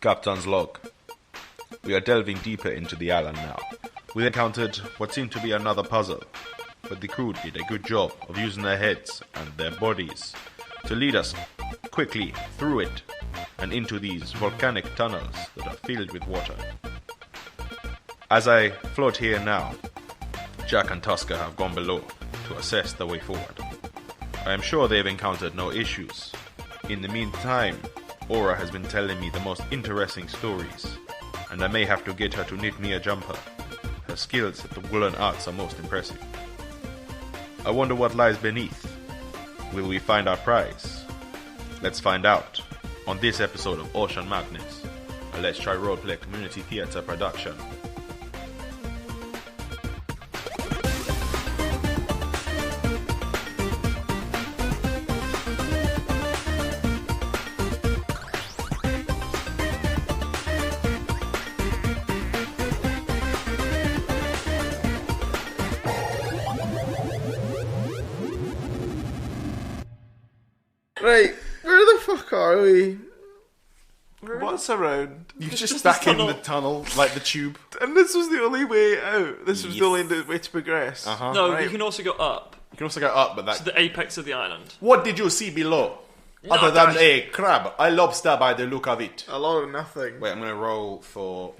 Captain's log. We are delving deeper into the island now. We encountered what seemed to be another puzzle, but the crew did a good job of using their heads and their bodies to lead us quickly through it and into these volcanic tunnels that are filled with water. As I float here now, Jack and Tusker have gone below to assess the way forward. I am sure they've encountered no issues. In the meantime, Aura has been telling me the most interesting stories, and I may have to get her to knit me a jumper. Her skills at the woolen arts are most impressive. I wonder what lies beneath. Will we find our prize? Let's find out on this episode of Ocean Madness, a Let's Try Roleplay community theatre production. Right, where the fuck are we? What's around? You're just stuck in the tunnel, like the tube. And this was the only way out. This was the only way to progress. No, Right. you can also go up You can also go up, but that... to the apex of the island. What did you see below? Other than a crab, a lobster by the look of it. A lot of nothing. Wait, I'm going to roll for...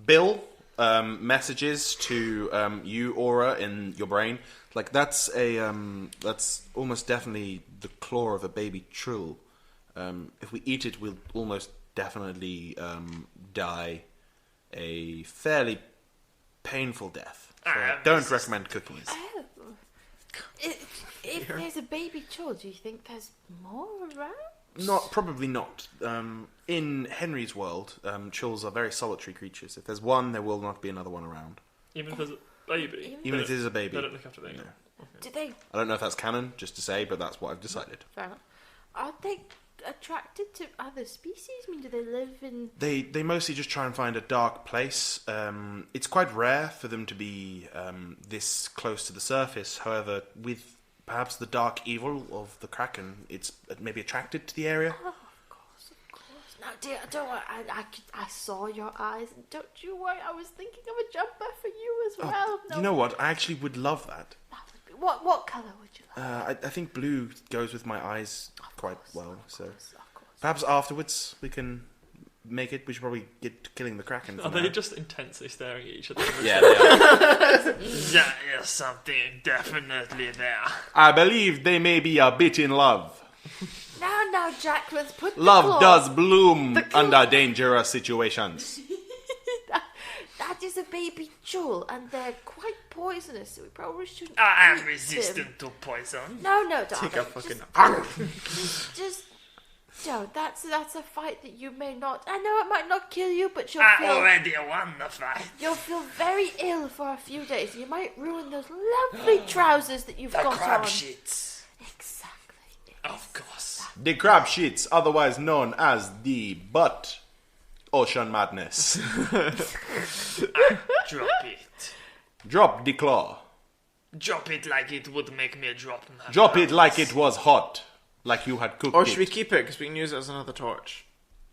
Bill, messages to you, Aura, in your brain. Like, that's almost definitely the claw of a baby trill. If we eat it, we'll almost definitely die a fairly painful death. So don't recommend cookies. If there's a baby troll, do you think there's more around? Probably not. In Henry's world, trolls are very solitary creatures. If there's one, there will not be another one around. Even if there's a baby. Even if it is a baby. They don't look after the young. Do they? I don't know if that's canon, just to say, but that's what I've decided. Fair enough. Are they attracted to other species? I mean, do they live in? They mostly just try and find a dark place. It's quite rare for them to be this close to the surface. However, with perhaps the dark evil of the Kraken, it's maybe attracted to the area. Oh, of course. No, dear, don't worry. I saw your eyes. Don't you worry. I was thinking of a jumper for you as well. No. You know what? I actually would love that. What colour would you like? I think blue goes with my eyes quite well. So Of course. perhaps afterwards we can make it. We should probably get to killing the Kraken. Are they just intensely staring at each other? Yeah, they are. There is something definitely there. I believe they may be a bit in love. Now, Jack, let's put the Love claw. does bloom The claw. under dangerous situations. That is a baby troll, and they're quite poisonous, so we probably shouldn't I am eat resistant them. to poison. No, darling. Take a fucking... Just... Joe, that's a fight that you may not... I know it might not kill you, but you'll I feel... already won the fight. You'll feel very ill for a few days. You might ruin those lovely trousers that you've The got crab on. shits. Exactly. Of course. The crab shits, otherwise known as the butt. Ocean Madness. Drop it. Drop the claw. Drop it like it would make me drop my Drop it like it was hot. Like you had cooked Or it. should we keep it? Because we can use it as another torch.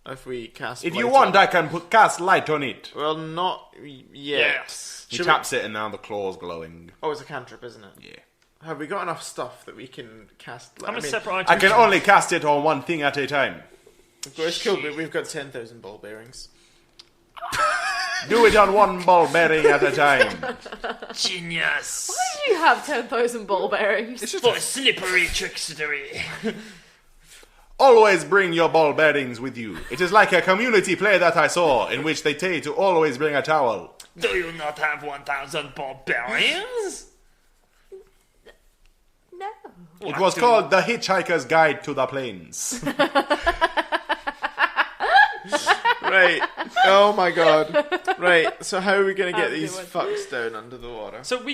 If we cast If light you want, on I can cast light on it. Well, not yet. Yes. He Should taps it and now the claw's glowing. Oh, it's a cantrip, isn't it? Yeah. Have we got enough stuff that we can cast... How many separate items? I can only cast it on one thing at a time. It's cool, but we've got 10,000 ball bearings. Do it on one ball bearing at a time. Genius. Why do you have 10,000 ball bearings? It's just For slippery trickstery. Always bring your ball bearings with you. It is like a community play that I saw, in which they tell you to always bring a towel. Do you not have 1,000 barbarians? No. It was called The Hitchhiker's Guide to the Plains. Right. Oh my god. Right, so how are we going to get That's a these good one. fucks down under the water? So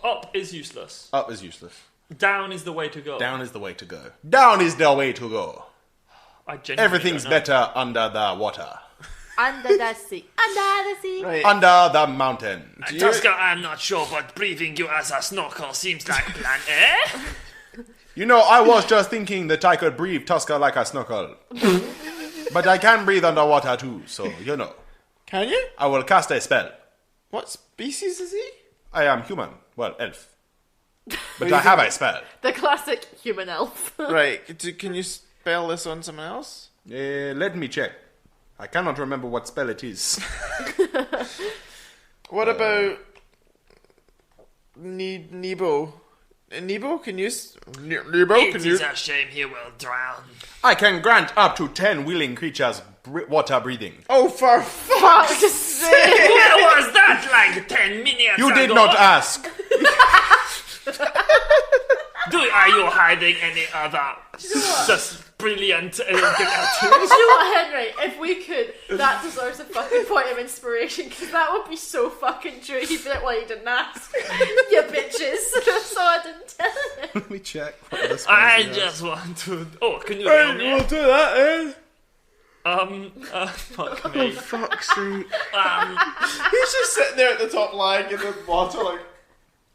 up is useless. Up is useless. Down is the way to go. Down is the way to go. Down is the way to go. I genuinely Everything's don't know. better under the water. Under the sea. Under the sea. Right. Under the mountain. Tusker, I'm not sure, but breathing you as a snorkel seems like plan A. You know, I was just thinking that I could breathe Tusker like a snorkel. But I can breathe underwater too, so, you know. Can you? I will cast a spell. What species is he? I am human. Well, elf. But I have a spell. The classic human elf. Right. Can you spell this on someone else? Let me check. I cannot remember what spell it is. What about Nebo? Nebo, can you? Nebo, It can you? is a shame he will drown. I can grant up to 10 willing creatures water breathing. Oh, for fuck's sake! Where was that like 10 minutes You ago? did not ask. Are you hiding any other just brilliant Do you know what, Henry? If we could, that deserves a fucking point of inspiration, because that would be so fucking true. He'd be like, well, you didn't ask. You bitches. So I didn't tell him. Let me check. What other spells I he has. just want to... Oh, can you hear me? We'll do that, eh? Fuck me. Fuck's sake. He's just sitting there at the top lying in the water, like...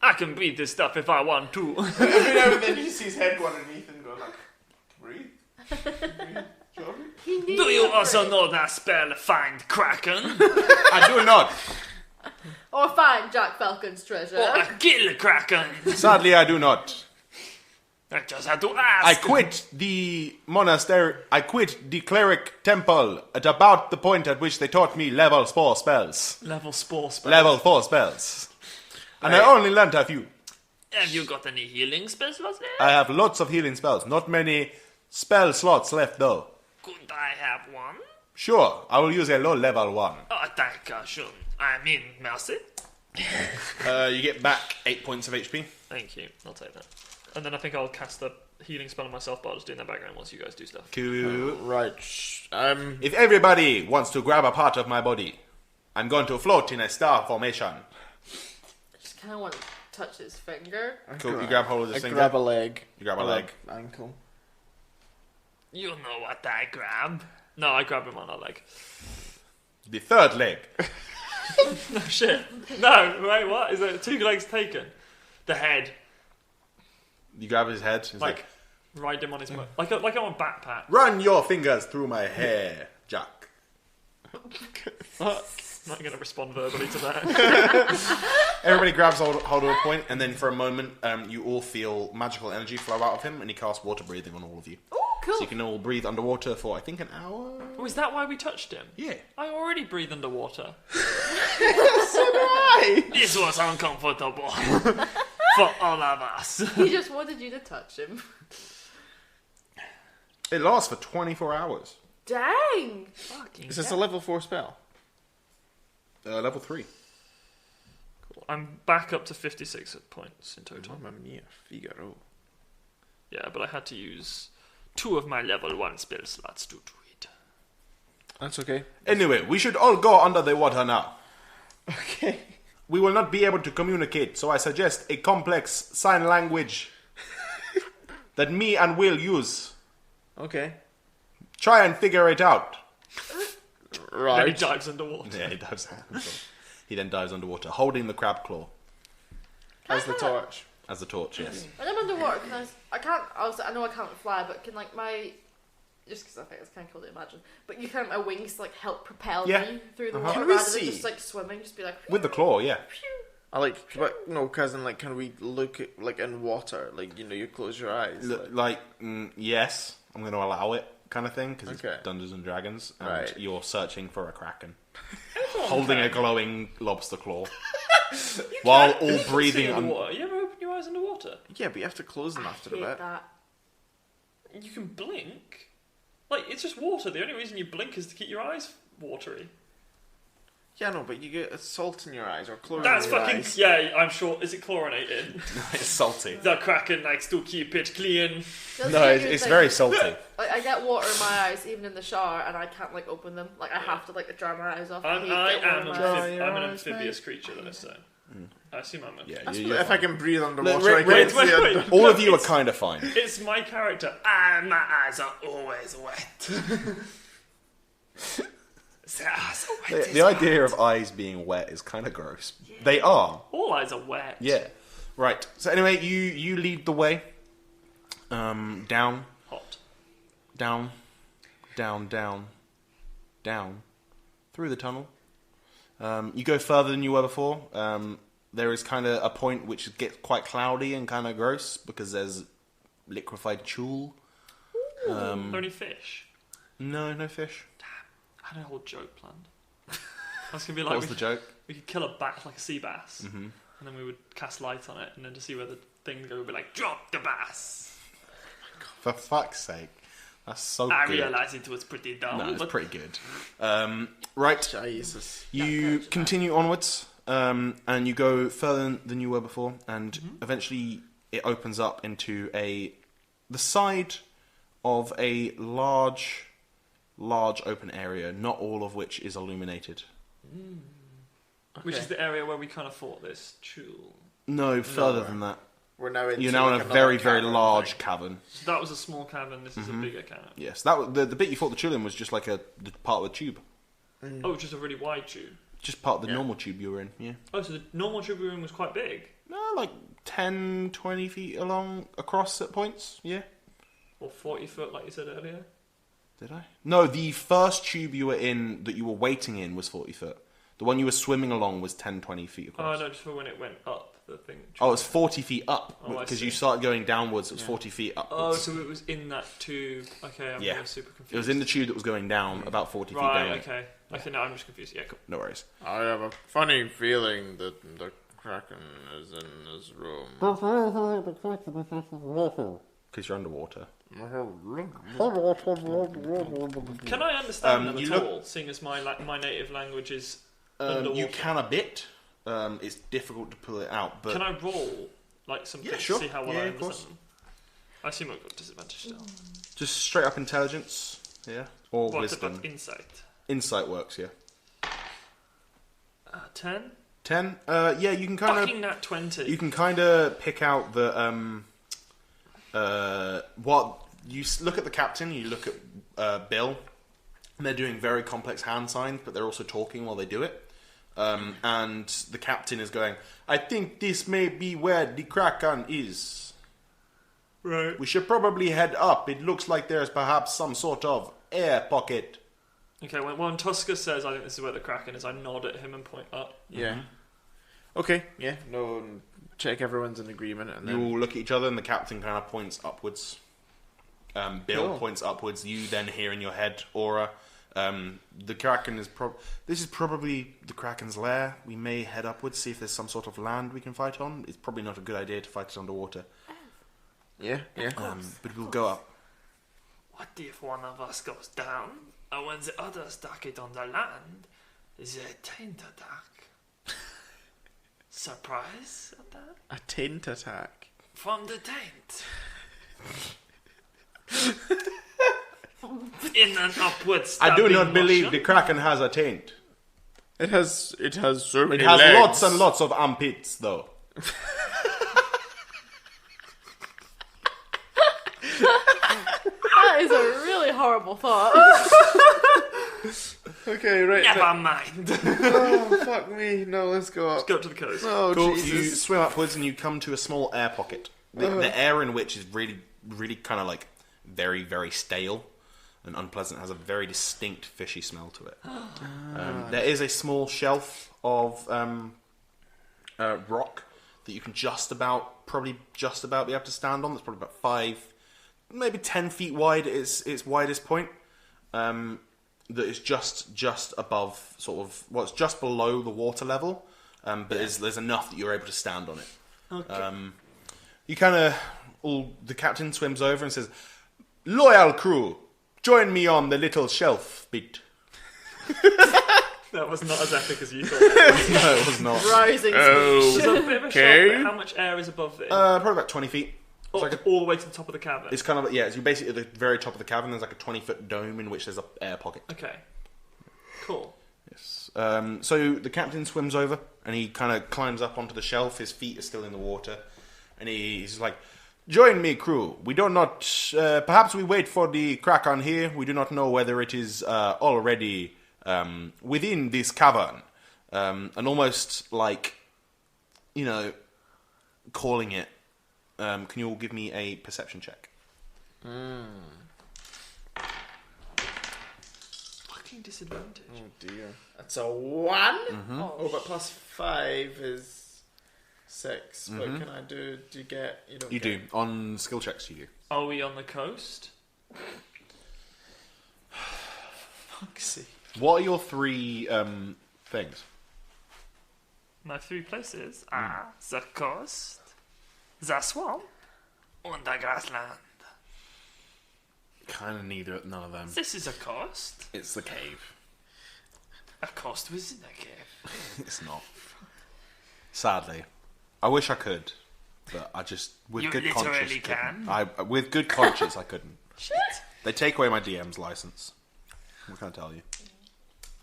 I can beat this stuff if I want to. Every now and then you see his head go underneath and go like, breathe. He knew Do you were also free. know that spell, Find Kraken? I do not. Or find Jack Falcon's treasure. Or Kill Kraken? Sadly, I do not. I just had to ask. I quit the monastery. I quit the cleric temple at about the point at which they taught me level 4 spells. Level spore spell. Level 4 spells. And I only learnt a few. Have you got any healing spell slots there? I have lots of healing spells. Not many spell slots left, though. Could I have one? Sure, I will use a low level one. Oh, thank you. I mean, merci. You get back 8 points of HP. Thank you. I'll take that. And then I think I'll cast the healing spell on myself, but I'll just do it in the background once you guys do stuff. Cool. Right. If everybody wants to grab a part of my body, I'm going to float in a star formation. I just kind of want to touch his finger. Cool. You grab hold of I this finger. grab a leg. You grab a Or leg. Ankle. You know what I grab. No, I grab him on that leg. The third leg. No, shit. No, wait, what? Is there 2 legs taken? The head. You grab his head. It's Like, ride him on his... Like I'm on backpack. run your fingers through my hair, Jack. I'm not going to respond verbally to that. Everybody grabs hold of a point, and then for a moment, you all feel magical energy flow out of him, and he casts water breathing on all of you. Oh, cool. So you can all breathe underwater for, I think, an hour? Oh, is that why we touched him? Yeah. I already breathe underwater. This was uncomfortable. For all of us. He just wanted you to touch him. It lasts for 24 hours. Dang. Is this a level 4 spell? Level 3. Cool. I'm back up to 56 points in total. Mamma mia, Figaro. Yeah, but I had to use 2 of my level 1 spell slots to do it. That's okay. Anyway, we should all go under the water now. Okay. We will not be able to communicate, so I suggest a complex sign language that me and Will use. Okay. Try and figure it out. Then he Right. dives underwater. Yeah, he dives. He then dives underwater, holding the crab claw As the torch. as the torch. Yes. When I'm underwater, I can't, obviously, I know I can't fly, but can like just because I think it's kind of cool to imagine, but you can my wings like help propel Yeah. me through the Uh-huh. water Can we rather than see? just like swimming, just be like, With the claw, yeah. I like, but no, cousin. Like, can we look at like in water? Like, you cleose your eyes. Yes, I'm going to allow it, kind of thing, because Okay. it's Dungeons and Dragons, and Right. you're searching for a kraken, holding a glowing lobster claw, while all breathing. Underwater. You ever open your eyes underwater? Yeah, but you have to close them after a hate bit. that. You can blink. Like, it's just water. The only reason you blink is to keep your eyes watery. Yeah, no, but you get salt in your eyes or chlorine That's in your fucking... eyes. Yeah, I'm sure... Is it chlorinated? It's salty. The Kraken likes to keep it clean. That's No, the it's, weird it's thing. very salty. Like I get water in my eyes even in the shower, and I can't like open them. Like I have to like dry my eyes off. I hate am getting water in my eyes. I'm an amphibious creature, though, so... I assume I'm a... Yeah, That's you're what- if fine. I can breathe underwater, Wait, I can wait, see wait, under- wait. All No, of you are it's- kind of fine. It's my character. My eyes are always wet. They are so wet. The idea of eyes being wet is kind of gross. They are. All eyes are wet. Yeah. Right. So anyway, you lead the way. Down, Hot. down, down, down, down, through the tunnel. You go further than you were before. There is kind of a point which gets quite cloudy and kind of gross because there's liquefied chul. Are there any fish? No fish. I had a whole joke planned. I was gonna be like, What was the joke? we could kill a bass, like a sea bass, and then we would cast light on it, and then to see where the thing go, we'd be like, drop the bass. For fuck's sake. That's so I good. realised it was pretty dumb. No, it's but pretty good. Right. Jesus. You continue onwards, and you go further than you were before, and eventually it opens up into the side of a large open area, not all of which is illuminated. Which is the area where we kind of fought this chul. No, further than that. We're now into You're now in a another very cavern large thing. cavern. So that was a small cavern. This is a bigger cavern. Yes, that was, the bit you fought the chul in was just like the part of the tube, Oh, just a really wide tube. just part of the normal tube you were in. Yeah, Oh, so the normal tube we were in was quite big. no, like 10, 20 feet across at points. Yeah. Or 40 foot, like you said earlier. Did I? No, the first tube you were in that you were waiting in was 40 foot. The one you were swimming along was 10, 20 feet Oh, across. no, just for when it went up, the thing. Oh, it's 40 feet up. Oh, I Because see. you started going downwards, it was 40 feet Oh, upwards. so it was in that tube. Okay, I'm Yeah. really super confused. It was in the tube that was going down, about 40 feet down. Right, okay. Okay, no, I'm just confused. Yeah, cool. No worries. I have a funny feeling that the Kraken is in this room. Because you're underwater. Can I understand them you at look- all, seeing as my native language is underwater? You can a bit. It's difficult to pull it out, but Can I roll like something Yeah, sure. to see how well Yeah, I of course. understand them? I assume I've got disadvantage still. just straight up intelligence, yeah, or What wisdom. about insight? Insight works, yeah. 10? 10. Yeah, you can kind Fucking nat 20. of. You can kind of pick out the what you look at the captain. You look at Bill. And they're doing very complex hand signs, but they're also talking while they do it. And the captain is going, I think this may be where the Kraken is. Right. We should probably head up. It looks like there's perhaps some sort of air pocket. Okay, when Tusker says, I think this is where the Kraken is, I nod at him and point up. Yeah. Okay, yeah. No, check everyone's in agreement and You then... all look at each other, and the captain kind of points upwards. Bill Cool. points upwards. You then hear in your head, Aura. The Kraken is this is probably the Kraken's lair. We may head upwards, see if there's some sort of land we can fight on. It's probably not a good idea to fight it underwater. Yeah, yeah. But we'll go up. What if one of us goes down, and when the others attack it on the land, they taint attack? Surprise attack? A taint attack. From the taint. In an upward I do stabbing not believe motion. the Kraken has a taint. It has so It many has legs. lots and lots of armpits, though. That is a really horrible thought. Okay, right. Never mind. Oh, fuck me. No, let's go up. Go up to the coast. Oh, Cool. You Jesus. swim upwards and you come to a small air pocket. The air in which is really kind of like very, very stale and unpleasant. It has a very distinct fishy smell to it. There is a small shelf of rock that you can probably just about be able to stand on. That's probably about 5, maybe 10 feet wide at its widest point. That is just above it's just below the water level. But there's enough that you're able to stand on it. Okay. You the captain swims over and says, "Loyal crew, join me on the little shelf bit." That was not as epic as you thought. No, it was not. Rousing Oh, speech. There's a bit of a Okay. shelf, but how much air is above it? Probably about 20 feet. all, like all the way to the top of the cavern. It's kind of, yeah, you're basically at the very top of the cavern. There's like a 20-foot dome in which there's a air pocket. Okay. Cool. Yes. So the captain swims over and he kind of climbs up onto the shelf. His feet are still in the water. And he's like, "Join me, crew. We do not... perhaps we wait for the Kraken here. We do not know whether it is already within this cavern." And almost like, calling it. Can you all give me a perception check? Fucking disadvantage. Oh dear. That's a 1. Oh, but plus 5 is 6. What can I do? Do you get? You don't. You get. do. On skill checks, you do. Are we on the coast? Fuck's sake. What are your 3 things? My 3 places are the coast, the swamp, and the grassland. Kind of none of them. This is a coast. It's the cave. A coast within a cave. It's not. Sadly. I wish I could, but I just, with You good literally conscience, can. couldn't. With good conscience, I couldn't. Shit. They take away my DM's license. What can I tell you?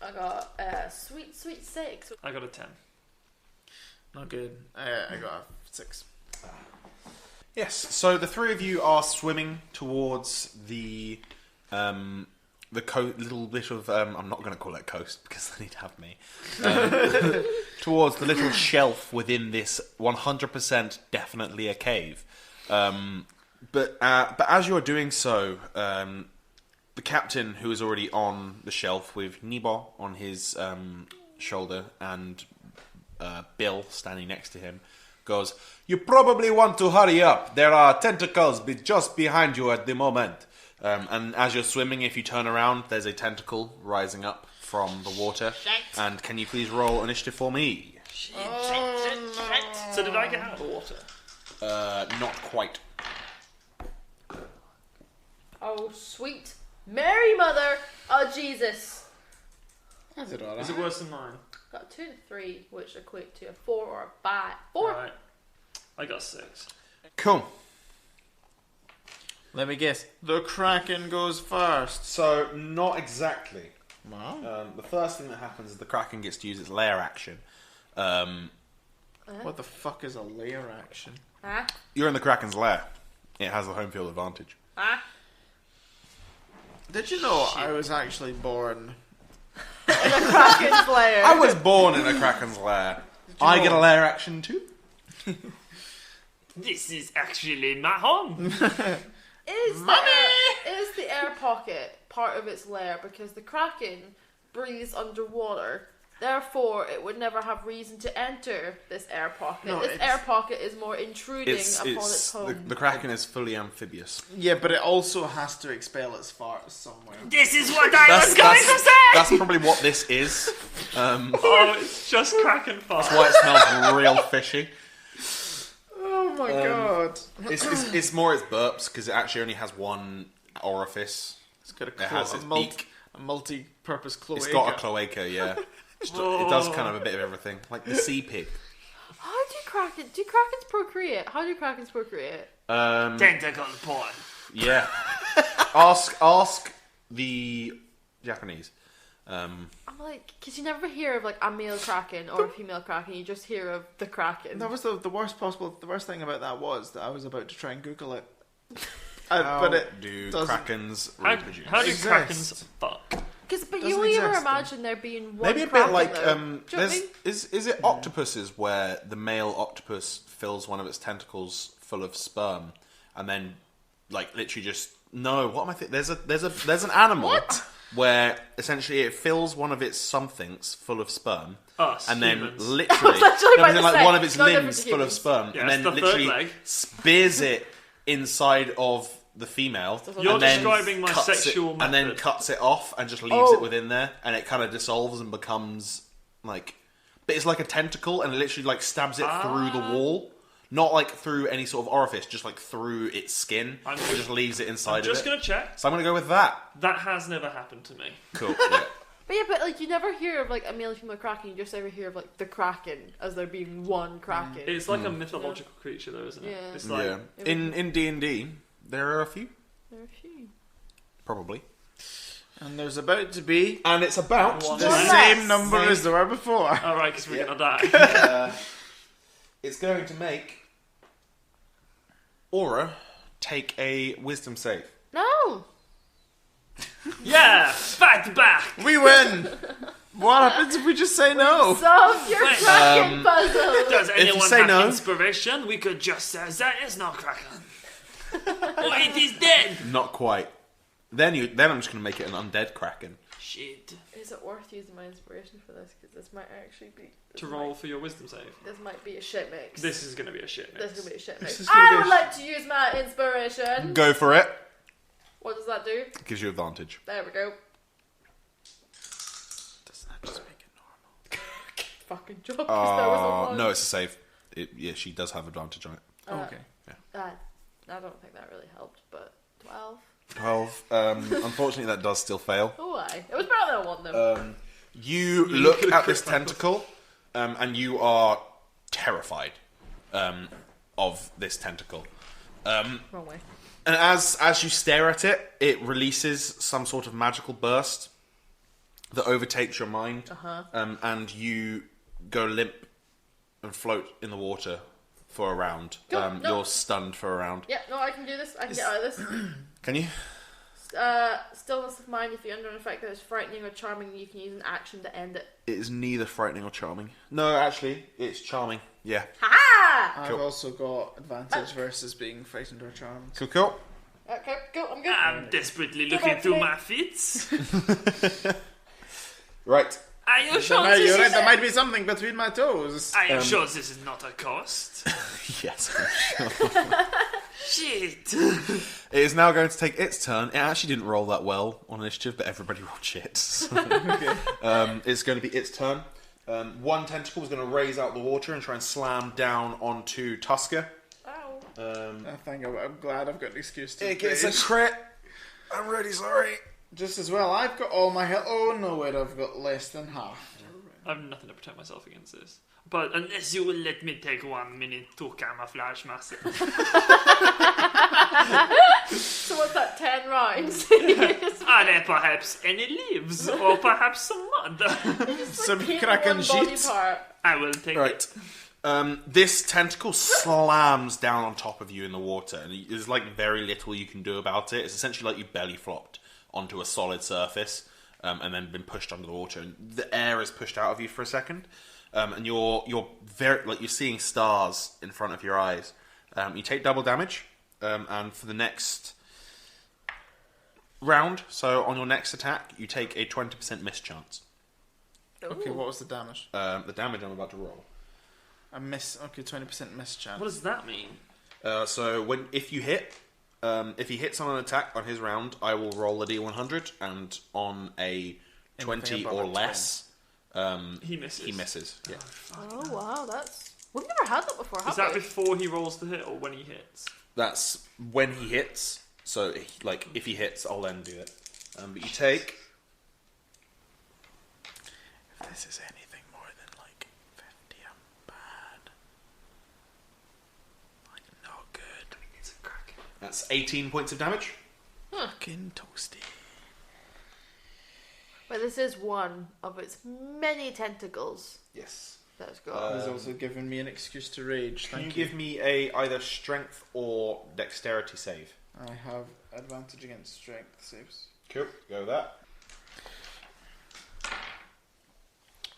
I got sweet 6. I got a 10. Not good. I got a 6. Yes, so the 3 of you are swimming towards the little bit of, I'm not going to call it coast because they need to have me, towards the little shelf within this 100% definitely a cave. But as you're doing so, the captain, who is already on the shelf with Nibo on his shoulder and Bill standing next to him, goes, "You probably want to hurry up. There are tentacles just behind you at the moment." And as you're swimming, if you turn around, there's a tentacle rising up from the water. And can you please roll initiative for me? So did I get out of the water? Not quite. Oh, sweet Mary Mother of Jesus. I did alright. Is it worse than mine? Got 2 and 3, which equate to a 4 or a 5. 4. Right. I got 6. Cool. Let me guess. The Kraken goes first. So, not exactly. Wow. The first thing that happens is the Kraken gets to use its lair action. What the fuck is a layer action? Ah. You're in the Kraken's lair. It has the home field advantage. Ah. Did you know I was actually born? In a Kraken's lair. I was born in a Kraken's lair. I get a lair action too. This is actually my home. Is the air pocket part of its lair because the Kraken breathes underwater? Therefore, it would never have reason to enter this air pocket. No, this it's- air pocket is more intruding upon its home. the Kraken is fully amphibious. Yeah, but it also has to expel its farts somewhere. This is what I was going to say. That's probably what this is. Oh, it's just Kraken fart. That's why it smells real fishy. Oh my god. It's more its burps because it actually only has one orifice. It's got It has its beak. a multi-purpose cloaca. It's got a cloaca, yeah. It does kind of a bit of everything, like the sea pig. How do Krakens procreate? How do Krakens procreate? Tentacle porn. Yeah. Ask the Japanese. I'm like, because you never hear of like a male Kraken or a female Kraken, you just hear of the Kraken. That was the worst possible. The worst thing about that was that I was about to try and Google it. How but it do doesn't Krakens How reproduce? do Exist. Krakens fuck? But doesn't you only ever exist, though. imagine there being one Maybe a Kraken, bit like though. Do you know what I there's mean? is it octopuses where the male octopus fills one of its tentacles full of sperm and then like literally just what am I thinking? There's an animal where essentially it fills one of its somethings full of sperm Us, and then humans. literally actually about to like say, one of its no different limbs to full of humans. sperm Yeah, and it's then the third literally leg. spears it inside of the female. You're and then describing my cuts sexual it, and then method. cuts it off and just leaves Oh. it within there, and it kind of dissolves and becomes like, but it's like a tentacle, and it literally like stabs it through the wall, not like through any sort of orifice, just like through its skin. I'm It just leaves it inside Just of it. gonna check. So I'm gonna go with that. That has never happened to me. Cool. Yeah. But like you never hear of like a male and female Kraken, you just ever hear of like the Kraken as there being one Kraken. It's like a mythological creature, though, isn't it? Yeah. It's like Yeah. In D&D, there are a few, There are a few. probably, and there's about to be and it's about One the less. same number as there were before. all right, because we're gonna die. It's going to make Aura take a wisdom save. No! Yeah, fight back. We win. What happens if we just say no? Solve your Wait, Kraken puzzle! Does anyone say have no- inspiration? We could just say there is no Kraken. Oh, it is dead! Not quite. Then I'm just going to make it an undead kraken. Shit. Is it worth using my inspiration for this? Because this might actually be... To roll for your wisdom save. This might be a shit mix. This is going to be a shit mix. This is going to be a shit This mix. is gonna be I a would like to use my inspiration. Go for it. What does that do? It gives you advantage. There we go. Doesn't that just make it normal? Fucking job, because there was a one. No, it's a save. Yeah, she does have advantage on it. Okay. I don't think that really helped, but 12. 12. Unfortunately, that does still fail. Oh, aye. It was better than a 1 though. You look at this tentacle, and you are terrified of this tentacle. Wrong way. And as you stare at it, it releases some sort of magical burst that overtakes your mind, and you go limp and float in the water for a round. Cool, no. You're stunned for a round. Yeah, no, I can do this. I can get out of this. Can you? Stillness of mind. If you're under an effect that is frightening or charming, you can use an action to end it. It is neither frightening or charming. No, actually, it's charming. Yeah. Ha! I've also got advantage versus being frightened or charmed. Cool. Okay, cool. I'm good. I'm desperately looking through my fits. Right. Are you sure You're this right, is... there might be something between my toes. Are you sure this is not a cost? Yes. Shit. It is now going to take its turn. It actually didn't roll that well on initiative, but everybody rolled shit. So, it's going to be its turn. One tentacle is going to raise out the water and try and slam down onto Tusker. Ow. I think I'm glad I've got an excuse to It gets a rage. crit. I'm really sorry. Just as well, I've got all my health. Oh no, wait, I've got less than half. I have nothing to protect myself against this. But unless you will let me take 1 minute to camouflage myself. So what's that? 10 rounds. Are there perhaps any leaves? Or perhaps some mud? Some Paint kraken one body sheets. part. I will take Right. it. This tentacle slams down on top of you in the water, and there's like very little you can do about it. It's essentially like you belly flopped onto a solid surface, and then been pushed under the water, and the air is pushed out of you for a second, and you're very like you're seeing stars in front of your eyes. You take double damage, and for the next round, so on your next attack, you take a 20% miss chance. Okay, what was the damage? The damage I'm about to roll. I miss. Okay, 20% miss chance. What does that mean? So if he hits on an attack on his round, I will roll a d100, and on a 20 above or a less, He misses. he misses. Yeah. Oh wow, that's... We've never had that before, have Is that we? before he rolls the hit or when he hits? That's when he hits. So if he hits, I'll then do it. But you take. If this is anything more than like 50, I'm bad. Like not good. It's a crack. That's 18 points of damage. Fucking toasty. But this is one of its many tentacles Yes. that it's got. He's also given me an excuse to rage. Can you Thank you. give me a either strength or dexterity save? I have advantage against strength saves. Cool. Go with that.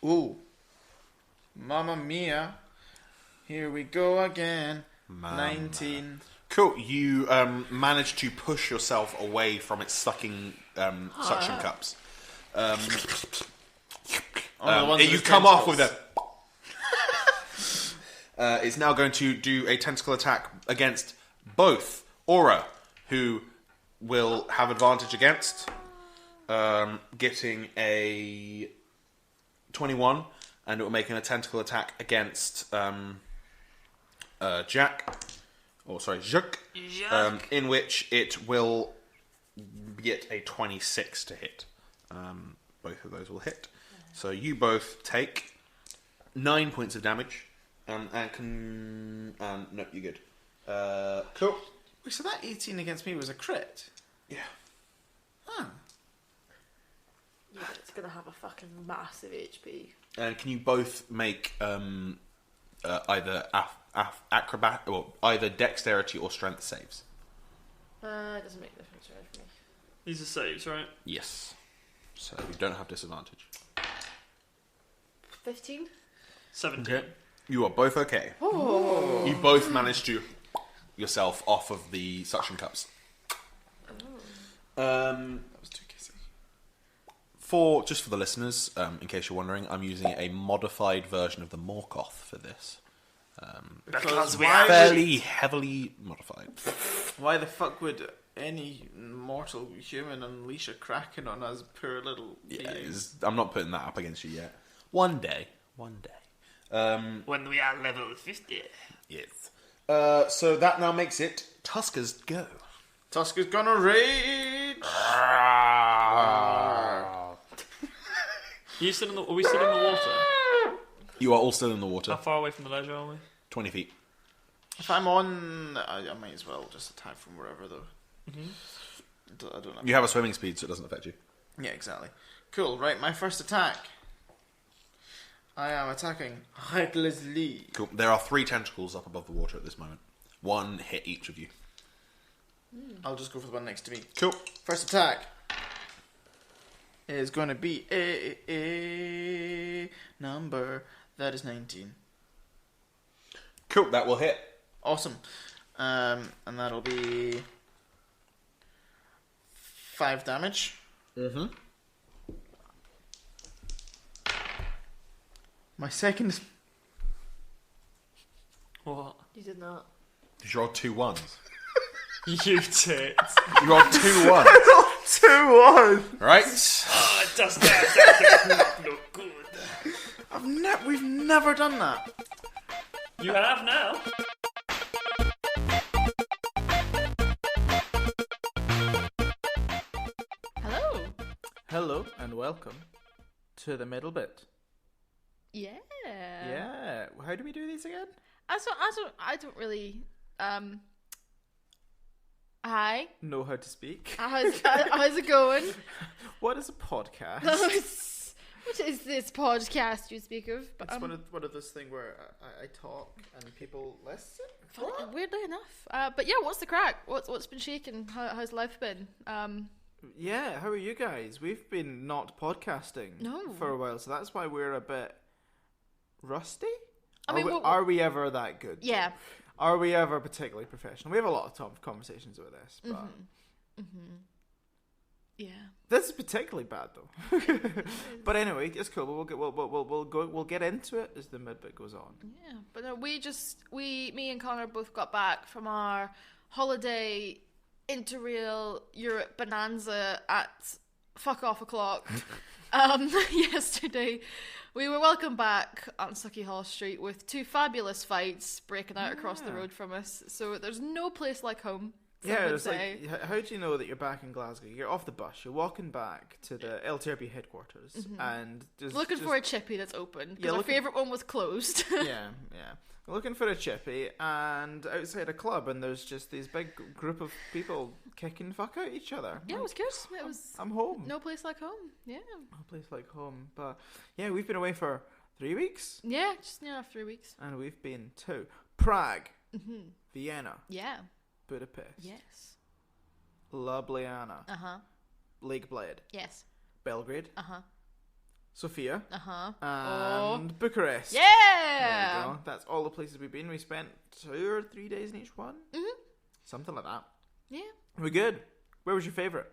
Ooh. Mamma mia. Here we go again. Mamma. 19. Cool. You manage to push yourself away from its sucking suction cups. You come off with a. It's now going to do a tentacle attack against both Aura, who will have advantage against, getting a 21, and it will make a tentacle attack against Jacques, in which it will get a 26 to hit. Both of those will hit. So you both take 9 points of damage, no, you're good. Cool. Wait, so that 18 against me was a crit? Yeah. Huh. Yeah, it's gonna have a fucking massive HP. And can you both make either acrobat or either dexterity or strength saves? It doesn't make a difference really for me. These are saves, right? Yes. So you don't have disadvantage. 15? 17. You are both okay. Oh. You both managed to yourself off of the suction cups. That was too kissy. Just for the listeners, in case you're wondering, I'm using a modified version of the Morkoth for this. Because we why are Fairly heavily modified. Why the fuck would any mortal human unleash a kraken on us poor little Yeah, beings? I'm not putting that up against you yet. One day. when we are level 50. Yes. So that now makes it Tusker's go. Tusk is gonna rage! You still in the? Are we still in the water? You are all still in the water. How far away from the ledge are we? 20 feet. If I'm on, I might as well just attack from wherever though. I don't know. You have a swimming speed, so it doesn't affect you. Yeah, exactly. Cool, right, my first attack. I am attacking recklessly. Cool. There are 3 tentacles up above the water at this moment. 1 hit each of you. I'll just go for the one next to me. Cool. First attack is going to be a number that is 19. Cool, that will hit. Awesome. And that'll be 5 damage. Mm-hmm. My second. What? You did not. Did you roll 2 1s? You tit. You rolled 2 1s. 2-1. Right? Oh, it does that not look good. We've never done that. You have now. Hello. Hello and welcome to the middle bit. Yeah. Yeah. How do we do these again? I don't really. Hi. Know how to speak. How's it going? What is a podcast? What is this podcast you speak of? It's one of those things where I talk and people listen. Weirdly enough. But yeah, what's the crack? What's been shaking? How's life been? Yeah, how are you guys? We've been not podcasting for a while, so that's why we're a bit rusty. Are we ever that good? Yeah. Are we ever particularly professional? We have a lot of tough conversations about this, but yeah. This is particularly bad though. But anyway, it's cool. We'll get into it as the mid bit goes on. Yeah, but no, me and Connor both got back from our holiday interrail Europe bonanza at fuck off o'clock yesterday. We were welcomed back on Sucky Hall Street with 2 fabulous fights breaking out across the road from us. So there's no place like home. Yeah, it's like, how do you know that you're back in Glasgow? You're off the bus, you're walking back to the LTRB headquarters, and looking for a chippy that's open, because our favourite one was closed. yeah. Looking for a chippy, and outside a club, and there's just these big group of people kicking fuck out each other. Yeah, it was good. It was. I'm home. No place like home. Yeah. No place like home. But yeah, we've been away for 3 weeks. Yeah, just near 3 weeks. And we've been to Prague, Vienna, Yeah. Budapest, Yes. Ljubljana, Lake Bled, Yes. Belgrade, Sofia, Oh. and Bucharest. Yeah. There you go. That's all the places we've been. We spent 2 or 3 days in each one. Something like that. Yeah. We're good. Where was your favourite?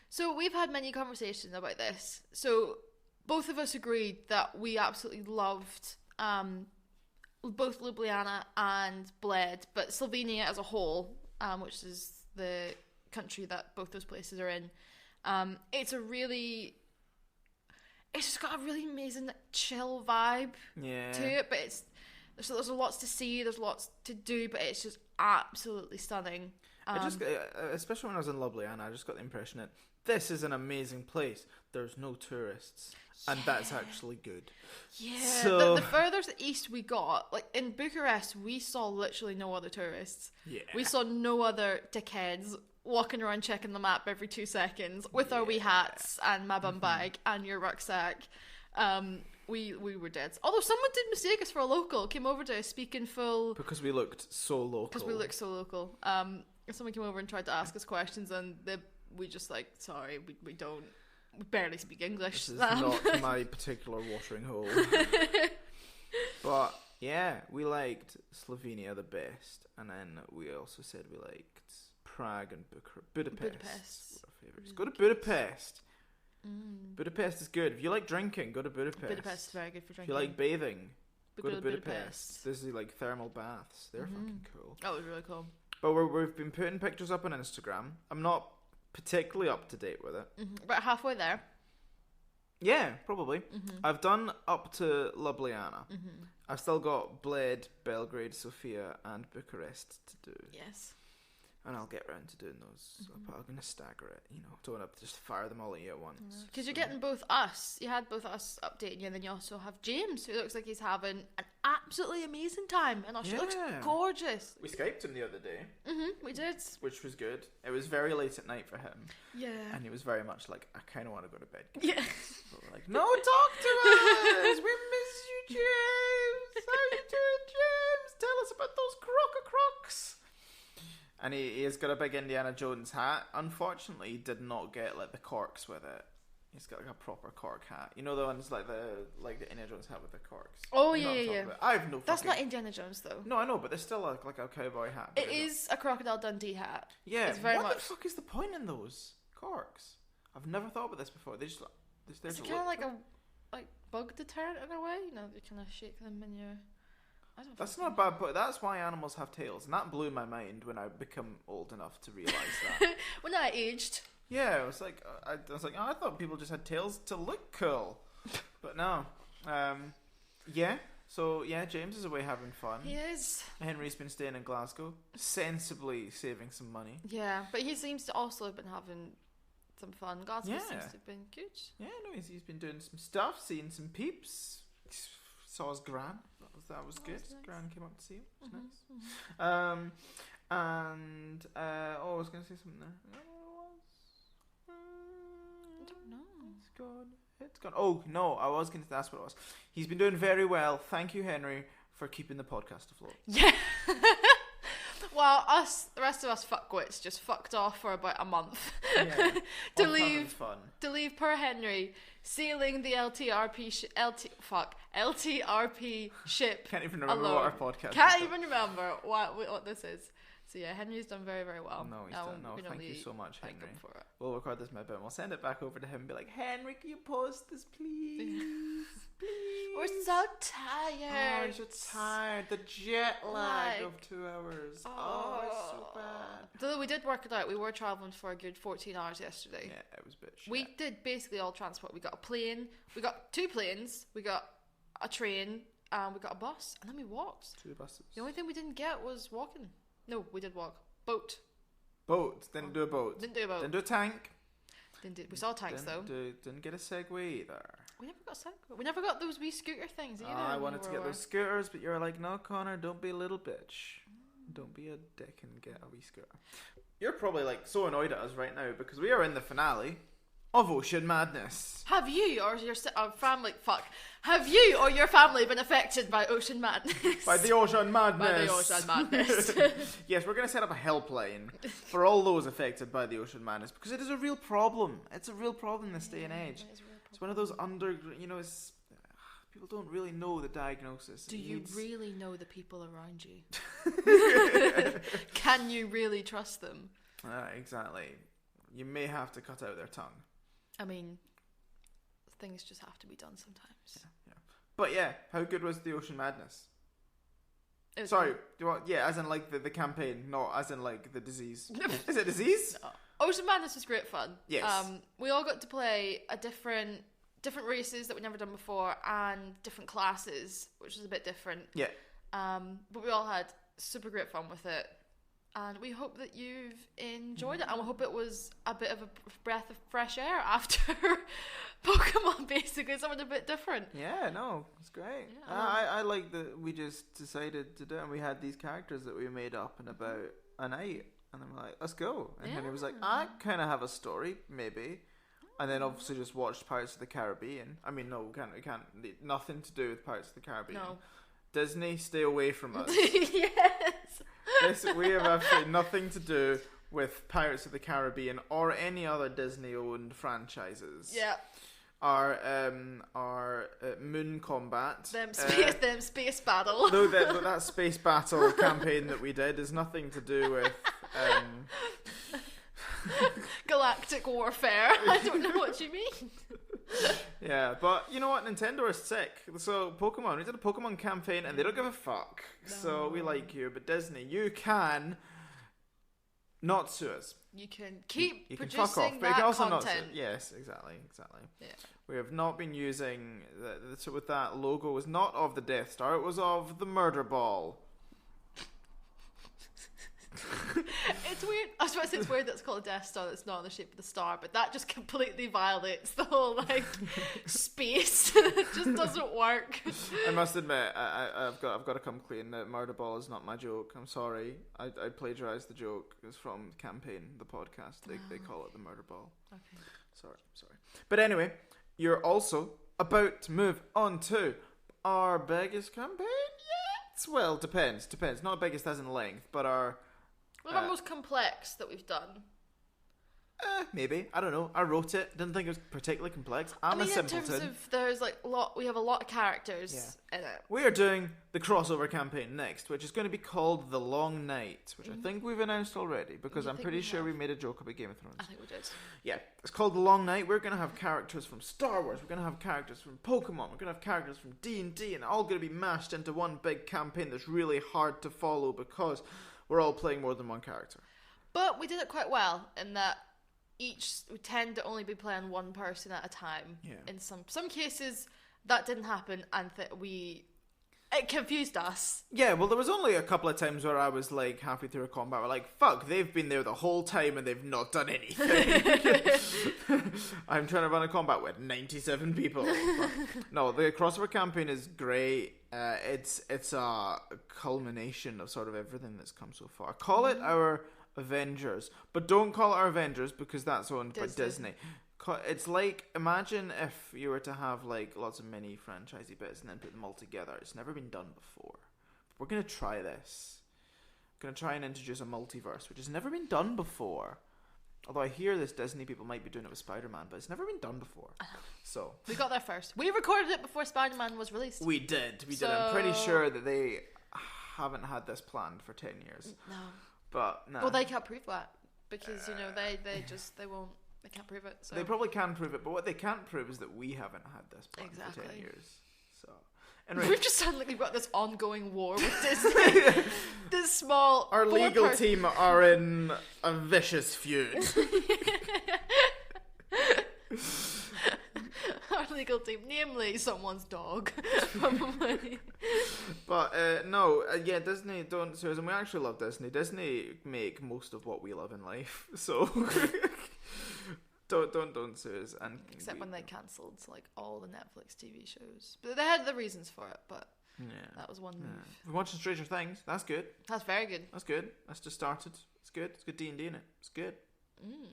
So we've had many conversations about this. So both of us agreed that we absolutely loved both Ljubljana and Bled, but Slovenia as a whole, which is the country that both those places are in, it's just got a really amazing chill vibe to it, but there's lots to see, there's lots to do, but it's just absolutely stunning. Especially when I was in Ljubljana, I just got the impression that this is an amazing place. There's no tourists, and that's actually good. Yeah, So the furthest east we got, like in Bucharest, we saw literally no other tourists. Yeah. We saw no other dickheads walking around checking the map every 2 seconds with our wee hats and my bum bag and your rucksack. We were dead. Although someone did mistake us for a local, came over to us speaking full because we looked so local. because we looked so local. Someone came over and tried to ask us questions, and we just like, sorry, we barely speak English. This is not my particular watering hole. But Yeah, we liked Slovenia the best, and then we also said we liked Prague and Budapest. Were our favourites. Go to Budapest. Budapest is good. If you like drinking, go to Budapest. Budapest is very good for drinking. If you like bathing, go to Budapest. This is like thermal baths. They're fucking cool. That was really cool. But we've been putting pictures up on Instagram. I'm not particularly up to date with it. About halfway there. Yeah, probably. I've done up to Ljubljana. I've still got Bled, Belgrade, Sofia, and Bucharest to do. Yes. And I'll get round to doing those. But I'm going to stagger it, Don't want to just fire them all at you at once. Because you're getting both us. You had both us updating you, and then you also have James, who looks like he's having an absolutely amazing time. And she looks gorgeous. We Skyped him the other day. We did. Which was good. It was very late at night for him. Yeah. And he was very much like, I kind of want to go to bed. Yeah. But we're like, no, talk to us! We miss you, James! How you doing, James? Tell us about those crocs. And he has got a big Indiana Jones hat. Unfortunately, he did not get like the corks with it. He's got like a proper cork hat. You know the ones like the Indiana Jones hat with the corks. Oh yeah. I have no. That's not Indiana Jones though. No, I know, but there's still like a cowboy hat. It is a Crocodile Dundee hat. Yeah. It's very what much. the fuck is the point in those corks? I've never thought about this before. They just it's kind of like a bug deterrent in a way. You kind of shake them in your. That's not a bad point. That's why animals have tails, and that blew my mind when I become old enough to realise that. When I aged. Yeah, I was like, I thought people just had tails to look cool, but no. So James is away having fun. He is. Henry's been staying in Glasgow, sensibly saving some money. Yeah, but he seems to also have been having some fun. Glasgow seems to have been good. Yeah, no, he's been doing some stuff, seeing some peeps. Saw his gran. That was good. Nice. Gran came up to see him. It was nice. And I was going to say something there. I don't know. It's gone. Oh no, I was going to ask what it was. He's been doing very well. Thank you, Henry, for keeping the podcast afloat. Yeah. Well, the rest of us fuckwits just fucked off for about a month to leave poor Henry sailing the LTRP ship. Can't even remember alone. what our podcast. Can't even remember what this is. So yeah, Henry's done very, very well. No, he's done. No, thank you so much, Henry. We'll record this in a bit. We'll send it back over to him and be like, Henry, can you post this, please? Please. We're so tired. Oh, you're tired. The jet lag of 2 hours. Oh, it's so bad. Though we did work it out. We were travelling for a good 14 hours yesterday. Yeah, it was a bit shit. We did basically all transport. We got a plane. We got 2 planes. We got a train. We got a bus. And then we walked. 2 buses. The only thing we didn't get was walking. No, we did walk. Boat. Didn't do a boat. Didn't do a boat. Didn't do a tank. We saw tanks though. Didn't get a Segway either. We never got a Segway. We never got those wee scooter things either. I wanted to get those scooters, but you're like, no, Connor, don't be a little bitch. Don't be a dick and get a wee scooter. You're probably like so annoyed at us right now because we are in the finale of Ocean Madness. Have you or your family? Have you or your family been affected by Ocean Madness? By the Ocean Madness. By the Ocean Madness. Yes, we're going to set up a helpline for all those affected by the Ocean Madness because it is a real problem. It's a real problem in this day and age. It's one of those people don't really know the diagnosis. Do you really know the people around you? Can you really trust them? Exactly. You may have to cut out their tongue. I mean, things just have to be done sometimes. Yeah. But yeah, how good was the Ocean Madness? Sorry, as in like the campaign, not as in like the disease. Is it disease? No. Ocean Madness was great fun. Yes. We all got to play a different races that we'd never done before and different classes, which was a bit different. Yeah. But we all had super great fun with it. And we hope that you've enjoyed it. And we hope it was a bit of a breath of fresh air after Pokemon, basically. Something a bit different. Yeah, no, it's great. Yeah, I like that we just decided to do it. And we had these characters that we made up in about a night. And then we're like, let's go. And Henry was like, I kind of have a story, maybe. And then obviously just watched Pirates of the Caribbean. I mean, no, we can't. Nothing to do with Pirates of the Caribbean. No. Disney, stay away from us. Yes. We have absolutely nothing to do with Pirates of the Caribbean or any other Disney-owned franchises. Yeah. our moon combat. Them space battle. No, that space battle campaign that we did is nothing to do with. Galactic warfare. I don't know what you mean. Yeah, but you know what? Nintendo is sick. So Pokemon, we did a Pokemon campaign, and they don't give a fuck. So we like you, but Disney, you can not sue us. You can keep You can producing fuck off, but you that can also not content. sue. Yes, exactly. Yeah. We have not been using so with that logo was not of the Death Star; it was of the Murder Ball. It's weird. I was about to say it's weird that it's called a Death Star that's not in the shape of the star, but that just completely violates the whole like space. It just doesn't work. I must admit, I've got to come clean. That Murder Ball is not my joke. I'm sorry. I plagiarized the joke. It's from the campaign, the podcast. They call it the Murder Ball. Okay. Sorry. But anyway, you're also about to move on to our biggest campaign yet. Well, depends. Not biggest as in length, but our One of our most complex that we've done. maybe. I don't know. I wrote it. Didn't think it was particularly complex. I'm a in simpleton. terms of there's like we have a lot of characters in it. We are doing the crossover campaign next, which is going to be called The Long Night, which I think we've announced already, because You I'm think pretty we sure have? we made a joke about Game of Thrones. I think we did. Yeah, it's called The Long Night. We're going to have characters from Star Wars, we're going to have characters from Pokemon, we're going to have characters from D&D, and all going to be mashed into one big campaign that's really hard to follow because we're all playing more than one character. But we did it quite well in that we tend to only be playing one person at a time. Yeah. In some cases, that didn't happen, and it confused us. Yeah, well, there was only a couple of times where I was like halfway through a combat, we're like, fuck, they've been there the whole time and they've not done anything. I'm trying to run a combat with 97 people. But no, the crossover campaign is great. It's a culmination of sort of everything that's come so far. Call it our Avengers, but don't call it our Avengers because that's owned by Disney. It's like, imagine if you were to have like lots of mini franchisey bits and then put them all together. It's never been done before. We're going to try this. We're going to try and introduce a multiverse, which has never been done before. Although I hear this Disney people might be doing it with Spider-Man, but it's never been done before. So We got there first. We recorded it before Spider-Man was released. we did. I'm pretty sure that they haven't had this planned for 10 years. No. But no. Well, they can't prove that because they won't. They can't prove it. So They probably can prove it, but what they can't prove is that we haven't had this planned for 10 Exactly. years. So, anyway, we've just suddenly got this ongoing war with Disney. This small. our legal team are in a vicious feud. Our legal team, namely someone's dog, probably. But yeah, Disney don't sue us, and we actually love Disney. Disney make most of what we love in life, so don't sue us. And Except when they cancelled like all the Netflix TV shows, but they had the reasons for it. But that was one move. We're watching Stranger Things. That's good. That's very good. That's good. That's just started. It's good. It's good D&D in it. It's good.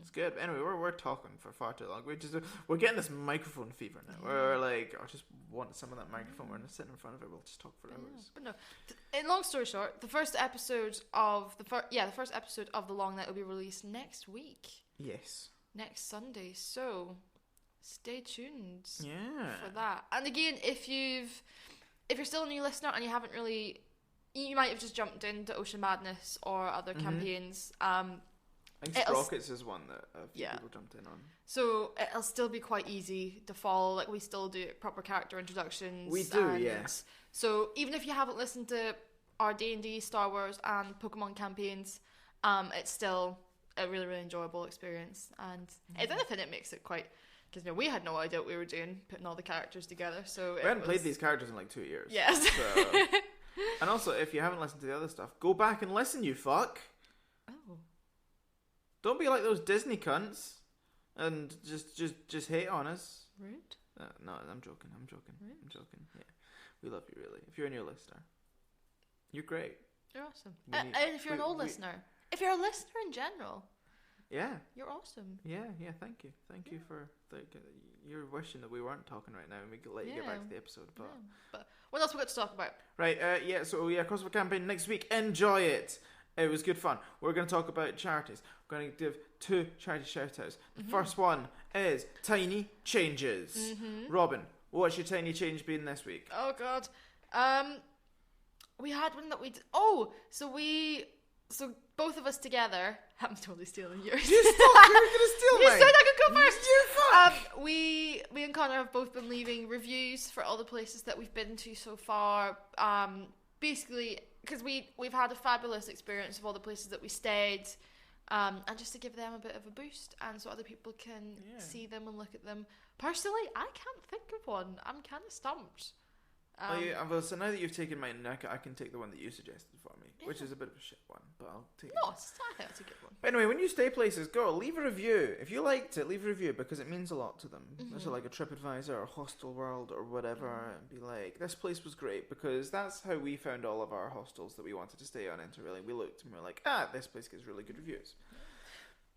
It's good. Anyway, we're talking for far too long. We're getting this microphone fever now. We're like, I just want some of that microphone. We're sitting in front of it. We'll just talk for hours. But no, in long story short, the first episode of the Long Night will be released next week, Yes. next Sunday. So stay tuned Yeah. for that. And again, if you're still a new listener and you haven't really, you might have just jumped into Ocean Madness or other campaigns. I think Sprockets is one that a few Yeah. people jumped in on. So it'll still be quite easy to follow. Like, we still do proper character introductions. We do, and yeah. So even if you haven't listened to our D&D, Star Wars, and Pokemon campaigns, it's still a really, really enjoyable experience. And if anything, it makes it quite... Because we had no idea what we were doing, putting all the characters together. So We hadn't played these characters in like 2 years. Yes. So. And also, if you haven't listened to the other stuff, go back and listen, you fuck. Oh. Don't be like those Disney cunts and just hate on us. Rude. No, I'm joking. Right. I'm joking. Yeah, we love you really. If you're a new listener, you're great. You're awesome. We need- And if you're an we- old we- listener, if you're a listener in general, Yeah, you're awesome. yeah. Thank you for you're wishing that we weren't talking right now and we could let you get back Yeah. to the episode. But But what else we got to talk about? right, yeah. So yeah, crossover campaign next week. Enjoy it. It was good fun. We're going to talk about charities. We're going to give 2 charity shout-outs. The first one is Tiny Changes. Robin, what's your tiny change been this week? Oh God. We had one that we. So both of us together. I'm totally stealing yours. You stop! You're going to steal You mine! said I could go first. You fuck! Me and Connor have both been leaving reviews for all the places that we've been to so far. Basically, because we've had a fabulous experience of all the places that we stayed, and just to give them a bit of a boost, and so other people can see them and look at them. Personally, I can't think of one. I'm kind of stumped. Well, so now that you've taken mine, I can take the one that you suggested for me, which is a bit of a shit one, but I'll take it. No, I think it's a good one. But anyway, when you stay places, go leave a review. If you liked it, leave a review because it means a lot to them. So like a TripAdvisor or Hostel World or whatever, and be like, this place was great, because that's how we found all of our hostels that we wanted to stay on Interrailing. We looked and we were like, this place gets really good reviews.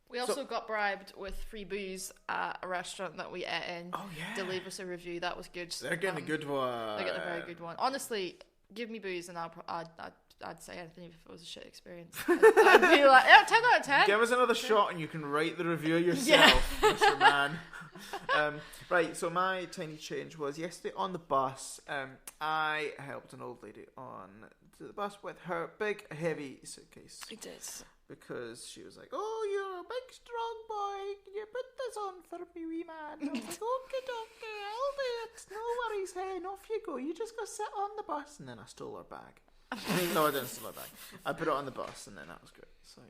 We also got bribed with free booze at a restaurant that we ate in. Oh yeah, to leave us a review. That was good. they're getting a good one. They're getting a very good one. Honestly, give me booze and I'd say anything if it was a shit experience. I'd be like, 10 out of 10. Give us another shot and you can write the review yourself, Mr. Man. Right, so my tiny change was yesterday on the bus. I helped an old lady on to the bus with her big, heavy suitcase. I did. Because she was like, "Oh, you're a big, strong boy. Can you put this on for me, wee man?" I was like, "Okay, I'll do it. No worries, hen. Off you go. You just go sit on the bus." And then I stole her bag. No, I didn't steal her bag. I put it on the bus, and then that was great. So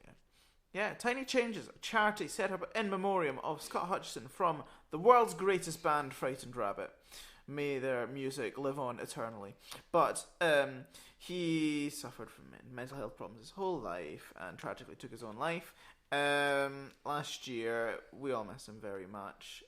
yeah, Tiny Changes, a charity set up in memoriam of Scott Hutchison from the world's greatest band, Frightened Rabbit. May their music live on eternally. But he suffered from mental health problems his whole life and tragically took his own life. Last year, we all miss him very much,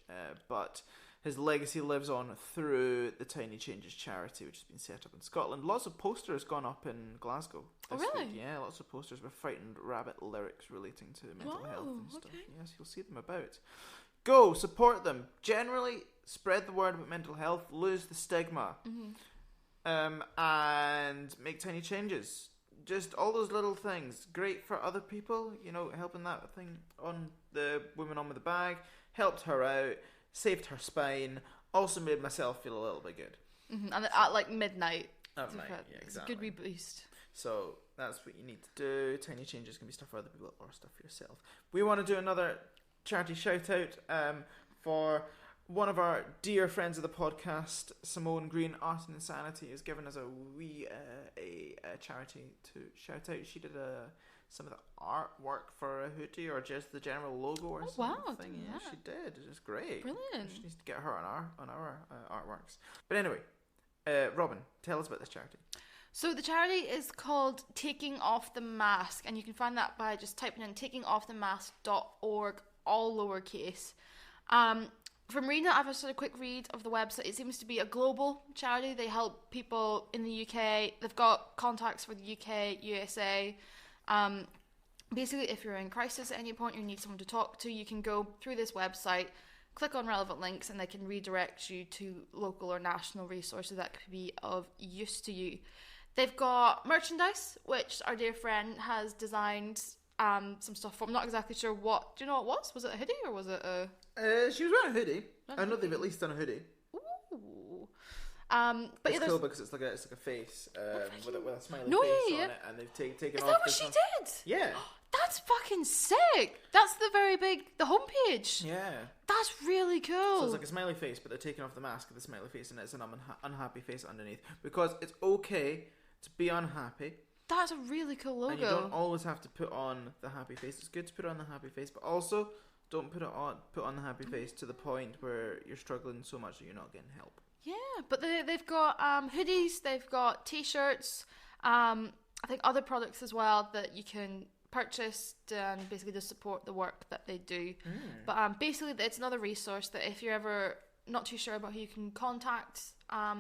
but his legacy lives on through the Tiny Changes charity, which has been set up in Scotland. Lots of posters gone up in Glasgow this really? week. Yeah, lots of posters with Frightened Rabbit lyrics relating to mental health and stuff. Okay. Yes, you'll see them about. Go, support them. Generally, spread the word about mental health, lose the stigma, and make tiny changes. Just all those little things. Great for other people, helping that thing on the woman on with the bag, helped her out, saved her spine, also made myself feel a little bit good. And at like midnight. At night, yeah, It's a exactly. good reboost. So that's what you need to do. Tiny changes can be stuff for other people or stuff for yourself. We want to do another charity shout out for one of our dear friends of the podcast, Simone Green, Art and Insanity, has given us a wee a charity to shout out. She did some of the artwork for a hoodie or just the general logo or something. Wow, Yeah, she did. It was great. Brilliant. She needs to get her on our artworks. But anyway, Robin, tell us about this charity. So the charity is called Taking Off the Mask, and you can find that by just typing in takingoffthemask.org, all lowercase. From reading it, I've just had a quick read of the website. It seems to be a global charity. They help people in the UK. They've got contacts for the UK, USA. Basically, if you're in crisis at any point, you need someone to talk to, you can go through this website, click on relevant links, and they can redirect you to local or national resources that could be of use to you. They've got merchandise, which our dear friend has designed some stuff for. I'm not exactly sure what. Do you know what it was? Was it a hoodie or was it a... She was wearing a hoodie. I know they've at least done a hoodie. Ooh. But It's yeah, cool because it's like a face with a smiley No, face yeah. on it, and they've taken Is off. that what this she one. did? Yeah, That's fucking sick. That's the homepage. yeah. That's really cool. So it's like a smiley face, but they're taking off the mask of the smiley face, and it's an unhappy face underneath. Because it's okay to be unhappy, That's a really cool logo. and you don't always have to put on the happy face. It's good to put on the happy face, but also don't put on the happy face to the point where you're struggling so much that you're not getting help. Yeah, but they've got hoodies, they've got t-shirts, I think other products as well that you can purchase and basically just support the work that they do. But basically it's another resource that if you're ever not too sure about who you can contact,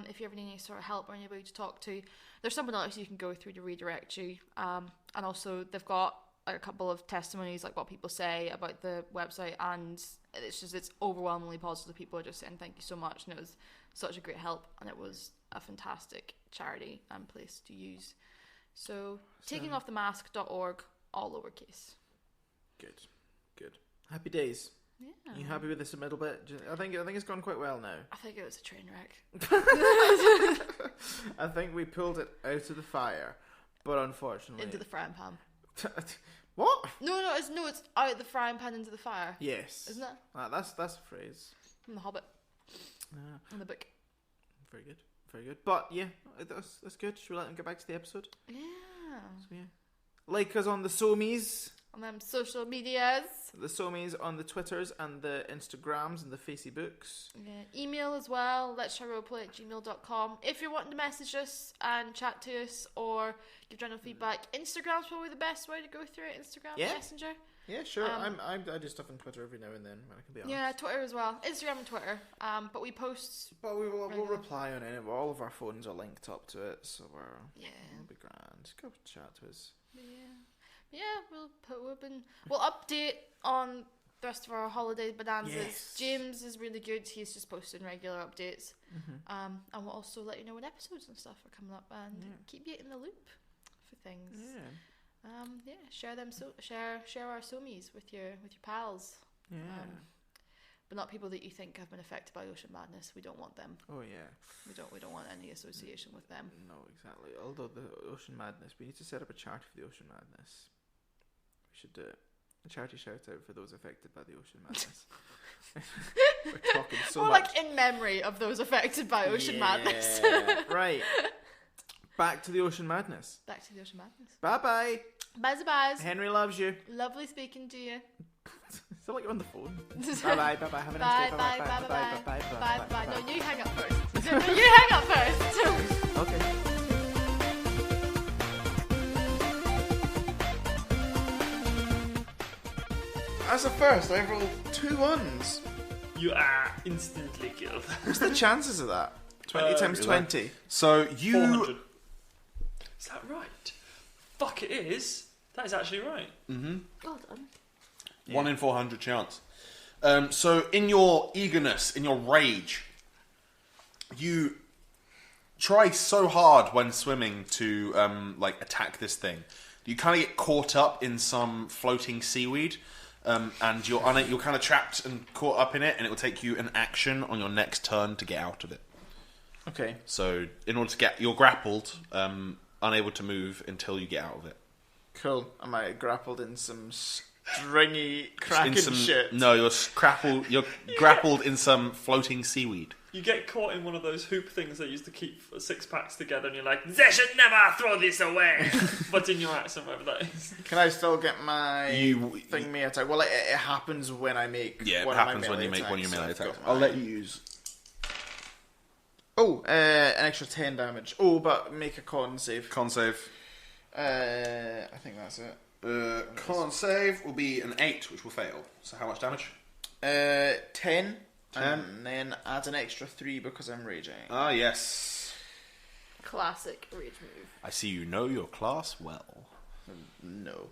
if you ever need any sort of help or anybody to talk to, there's someone else you can go through to redirect you. And also they've got a couple of testimonies, like what people say about the website, and it's overwhelmingly positive. People are just saying thank you so much, and it was such a great help, and it was a fantastic charity and place to use So, takingoffthemask.org, all lowercase. Good. Happy days. Yeah. Are you happy with this a little bit? I think it's gone quite well now. I think it was a train wreck. I think we pulled it out of the fire, but unfortunately Into the frying pan. What? No, it's out of the frying pan into the fire. Yes. Isn't it? That's a phrase. From The Hobbit. Yeah. In the book. Very good. But yeah, that's good. Should we let them get back to the episode? Yeah. So yeah. Like us on the Somies. On them social medias. The Somies on the Twitters and the Instagrams and the Facebooks. Yeah. Email as well, letstryroleplay@gmail.com. If you're wanting to message us and chat to us or give general feedback, Instagram's probably the best way to go through it. Instagram, Yeah. Messenger. Yeah, sure. I do stuff on Twitter every now and then, when I can be honest. Yeah, Twitter as well. Instagram and Twitter. But we post. But we'll reply on it. All of our phones are linked up to it, so Yeah. it'll be grand. Go chat to us. Yeah, we'll update on the rest of our holiday bonanzas. Yes. James is really good. He's just posting regular updates. And we'll also let you know when episodes and stuff are coming up and keep you in the loop for things. Yeah. Share them. Share our somies with your pals. Yeah. But not people that you think have been affected by ocean madness. We don't want them. Oh yeah. We don't want any association with them. No, exactly. Although the Ocean Madness, we need to set up a charity for the Ocean Madness. We should do it. A charity shout out for those affected by the Ocean Madness. We're talking so Or much. like in memory of those affected by ocean madness. Right. Back to the Ocean Madness. Back to the ocean madness. Bye bye. Bye. Henry loves you. Lovely speaking to you. Sound like you're on the phone. Bye bye. Have a nice day. Bye. No, you hang up first. No, you hang up first. Okay. As a first, I rolled 2 1s. You are instantly killed. What's the chances of that? 20 times 20. So you 400. Is that right? Fuck, it is. That is actually right. Well done. 1 in 400 chance. So in your eagerness, in your rage, you try so hard when swimming to attack this thing. You kind of get caught up in some floating seaweed, and you're kind of trapped and caught up in it, and it will take you an action on your next turn to get out of it. Okay. So in order to you're grappled, unable to move until you get out of it. Cool. Am I grappled in some stringy cracking shit? No, you're grappled in some floating seaweed. You get caught in one of those hoop things they used to keep 6-packs together, and you're like, "They should never throw this away." But in your accent, whatever that is. Can I still get my thing me attack? Well, it happens when I make. Yeah, it happens when you make one of your melee attacks. I'll let you use. Oh, an extra 10 damage. Oh, but make a con save. Con save. I think that's it. Con save will be an 8, which will fail. So how much damage? 10. And then add an extra 3 because I'm raging. Ah, yes. Classic rage move. I see you know your class well. No.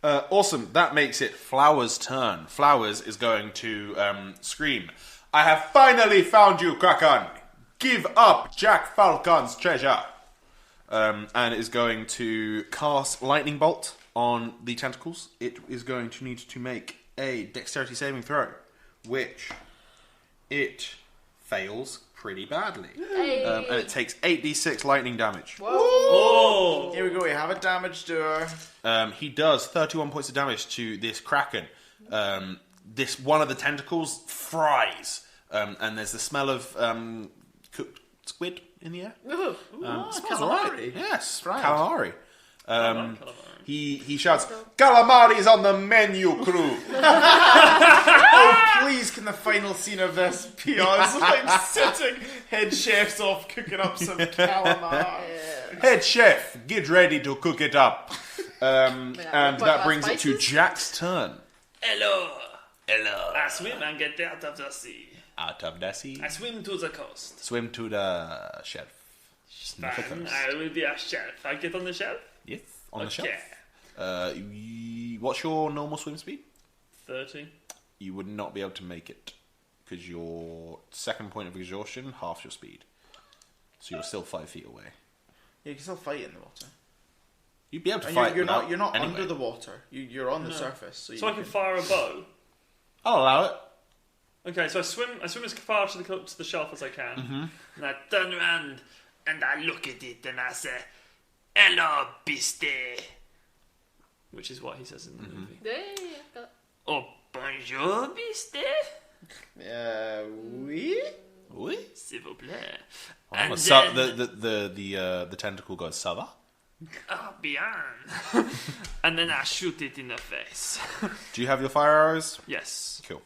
Awesome. That makes it Flowers' turn. Flowers is going to scream, "I have finally found you, Kraken! Give up Jack Falcon's treasure!" And is going to cast Lightning Bolt on the tentacles. It is going to need to make a dexterity saving throw, which it fails pretty badly. Hey. And it takes 8d6 lightning damage. Oh! Here we go. We have a damage doer. He does 31 points of damage to this Kraken. This one of the tentacles fries, and there's the smell of cooked squid in the air. Smells Alright. alright. Yes, Fried. calamari. Calamari. He shouts, "Calamari's on the menu, crew!" Oh, please, can the final scene of this be us like sitting head chefs off cooking up some calamari? Head chef, get ready to cook it up. And quite that brings it to spices. Jack's turn. Hello. Hello. I swim and get out of the sea. Out of the sea. I swim to the coast. Swim to the shelf. Sniff the Fine, coast. I will be a shelf. I get on the shelf? Yes, on the Okay. shelf. What's your normal swim speed? 30. You would not be able to make it because your second point of exhaustion halves your speed, so you're still 5 feet away. You can still fight in the water. You'd be able to And fight. you're not anyway. under the water. You're on the surface. So I can fire a bow. I'll allow it. Okay, so I swim as far to the shelf as I can, and I turn around and I look at it and I say, "Hello, beastie," which is what he says in the movie. Yeah. Oh, bonjour, beastie. Oui? Oui. S'il vous plaît. Oh, And the tentacle goes ça va? Oh, bien. And then I shoot it in the face. Do you have your fire arrows? Yes. Cool.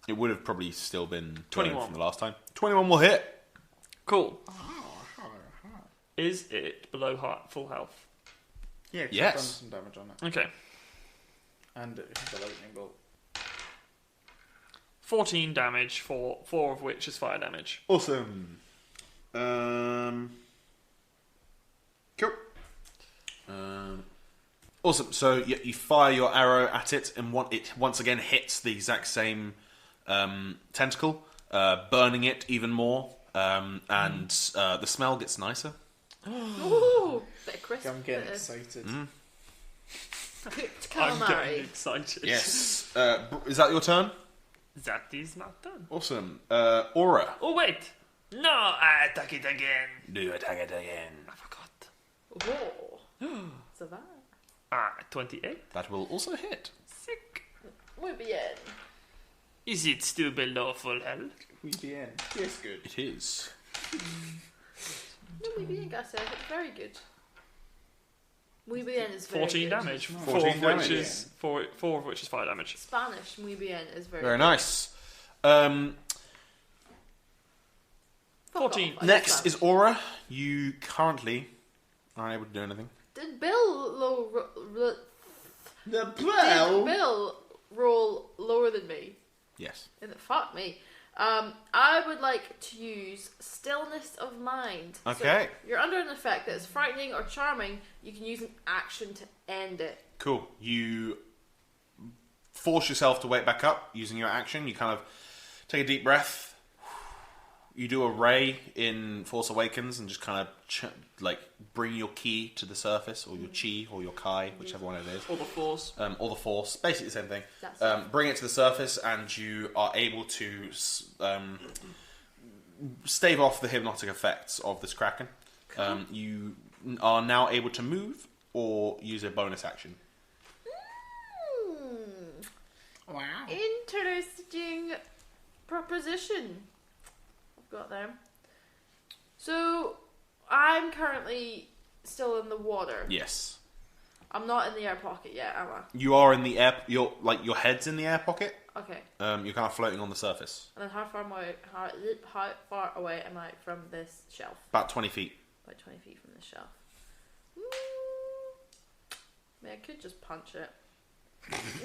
It would have probably still been 21 from the last time. 21 will hit. Cool. Is it below full health? Yeah, 'cause Yes. I've done some damage on it. Okay. And it has the lightning bolt. 14 damage, four of which is fire damage. Awesome. Cool. Awesome. So you fire your arrow at it, and it once again hits the exact same tentacle, burning it even more, and the smell gets nicer. Ooh, bit of crisp. I'm getting bit of excited. cooked I'm getting calamari. excited. Yes. Is that your turn? That is not done. Awesome. Aura. Oh, wait. No, I attack it again. Do attack it again. I forgot. Oh. So that. 28. That will also hit. Sick. Muy bien. Is it still below full health? We be in. Yes, good. It is. No, muy bien, Gasa. Very good. Muy bien is very 14 good. damage. 14 damage. Four of which is fire damage. Spanish, muy bien is very Very good. nice. Fuck 14. off, I Next love is Aura. You currently aren't able to do anything. Did Bill The Did Bill roll lower than me? Yes. Fuck me. I would like to use stillness of mind. Okay. So you're under an effect that is frightening or charming. You can use an action to end it. Cool. You force yourself to wake back up using your action. You kind of take a deep breath. You do a ray in Force Awakens and just kind of bring your ki to the surface, or your chi, or your kai, whichever one it is. Or the force. Or the Force, basically the same thing. That's Bring it to the surface, and you are able to stave off the hypnotic effects of this kraken. You are now able to move or use a bonus action. Wow. Interesting proposition. I've got there. So, I'm currently still in the water. Yes. I'm not in the air pocket yet, am I? You are in the air. Your head's in the air pocket. Okay. You're kind of floating on the surface. And then how far away am I from this shelf? About 20 feet. About 20 feet from the shelf. I mean, I could just punch it.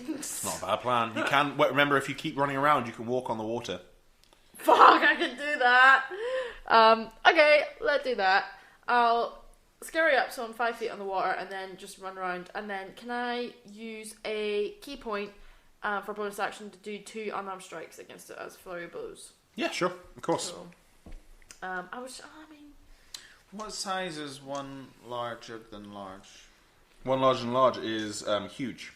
It's not a bad plan. You can remember, if you keep running around, you can walk on the water. Fuck, I can do that. Okay, let's do that. I'll scurry up so I'm 5 feet on the water and then just run around. And then can I use a key point for bonus action to do 2 unarmed strikes against it as flurry of blows? Yeah, sure. Of course. So, What size is one larger than large? One large and large is huge.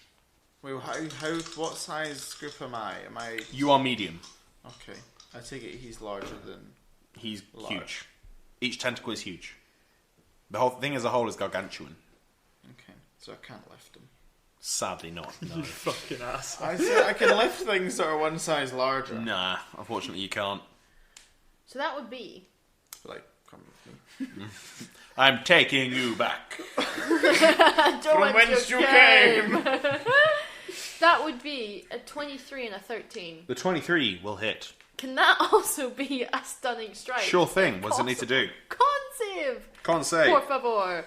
Wait, what size group am I? Am I... You are medium. Okay. I take it he's larger than... He's Large. huge. Each tentacle is huge. The whole thing as a whole is gargantuan. Okay, so I can't lift him. Sadly not. No. Fucking ass. I said I can lift things that are one size larger. Nah, unfortunately you can't. So that would be... Like, come with me. I'm taking you back. From whence you came. That would be a 23 and a 13. The 23 will hit. Can that also be a stunning strike? Sure thing. What does it need to do? Con save! Can't say. Por favor.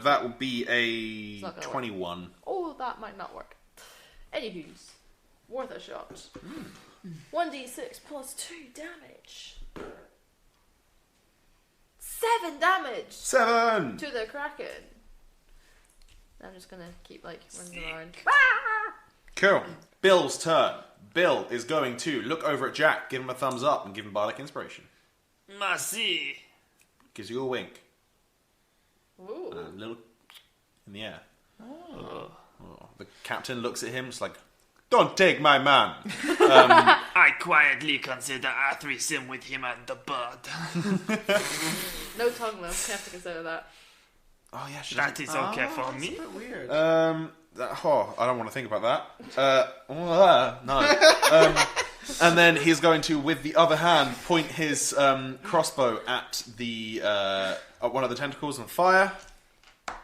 That will be It's a not gonna 21. Oh, that might not work. Anywho's, worth a shot. 1d6 plus 2 damage. 7 damage 7! to the Kraken. I'm just gonna keep running around. Cool. Bill's turn. Bill is going to look over at Jack, give him a thumbs up, and give him bardic inspiration. Merci. Gives you a wink. Ooh. A little in the air. Oh. The captain looks at him. It's like, don't take my man. I quietly consider a threesome with him and the bird. No tongue though. You have to consider that. Oh yeah, she That is okay for That's me. a bit weird. I don't want to think about that. No. And then he's going to, with the other hand, point his crossbow at the at one of the tentacles and fire.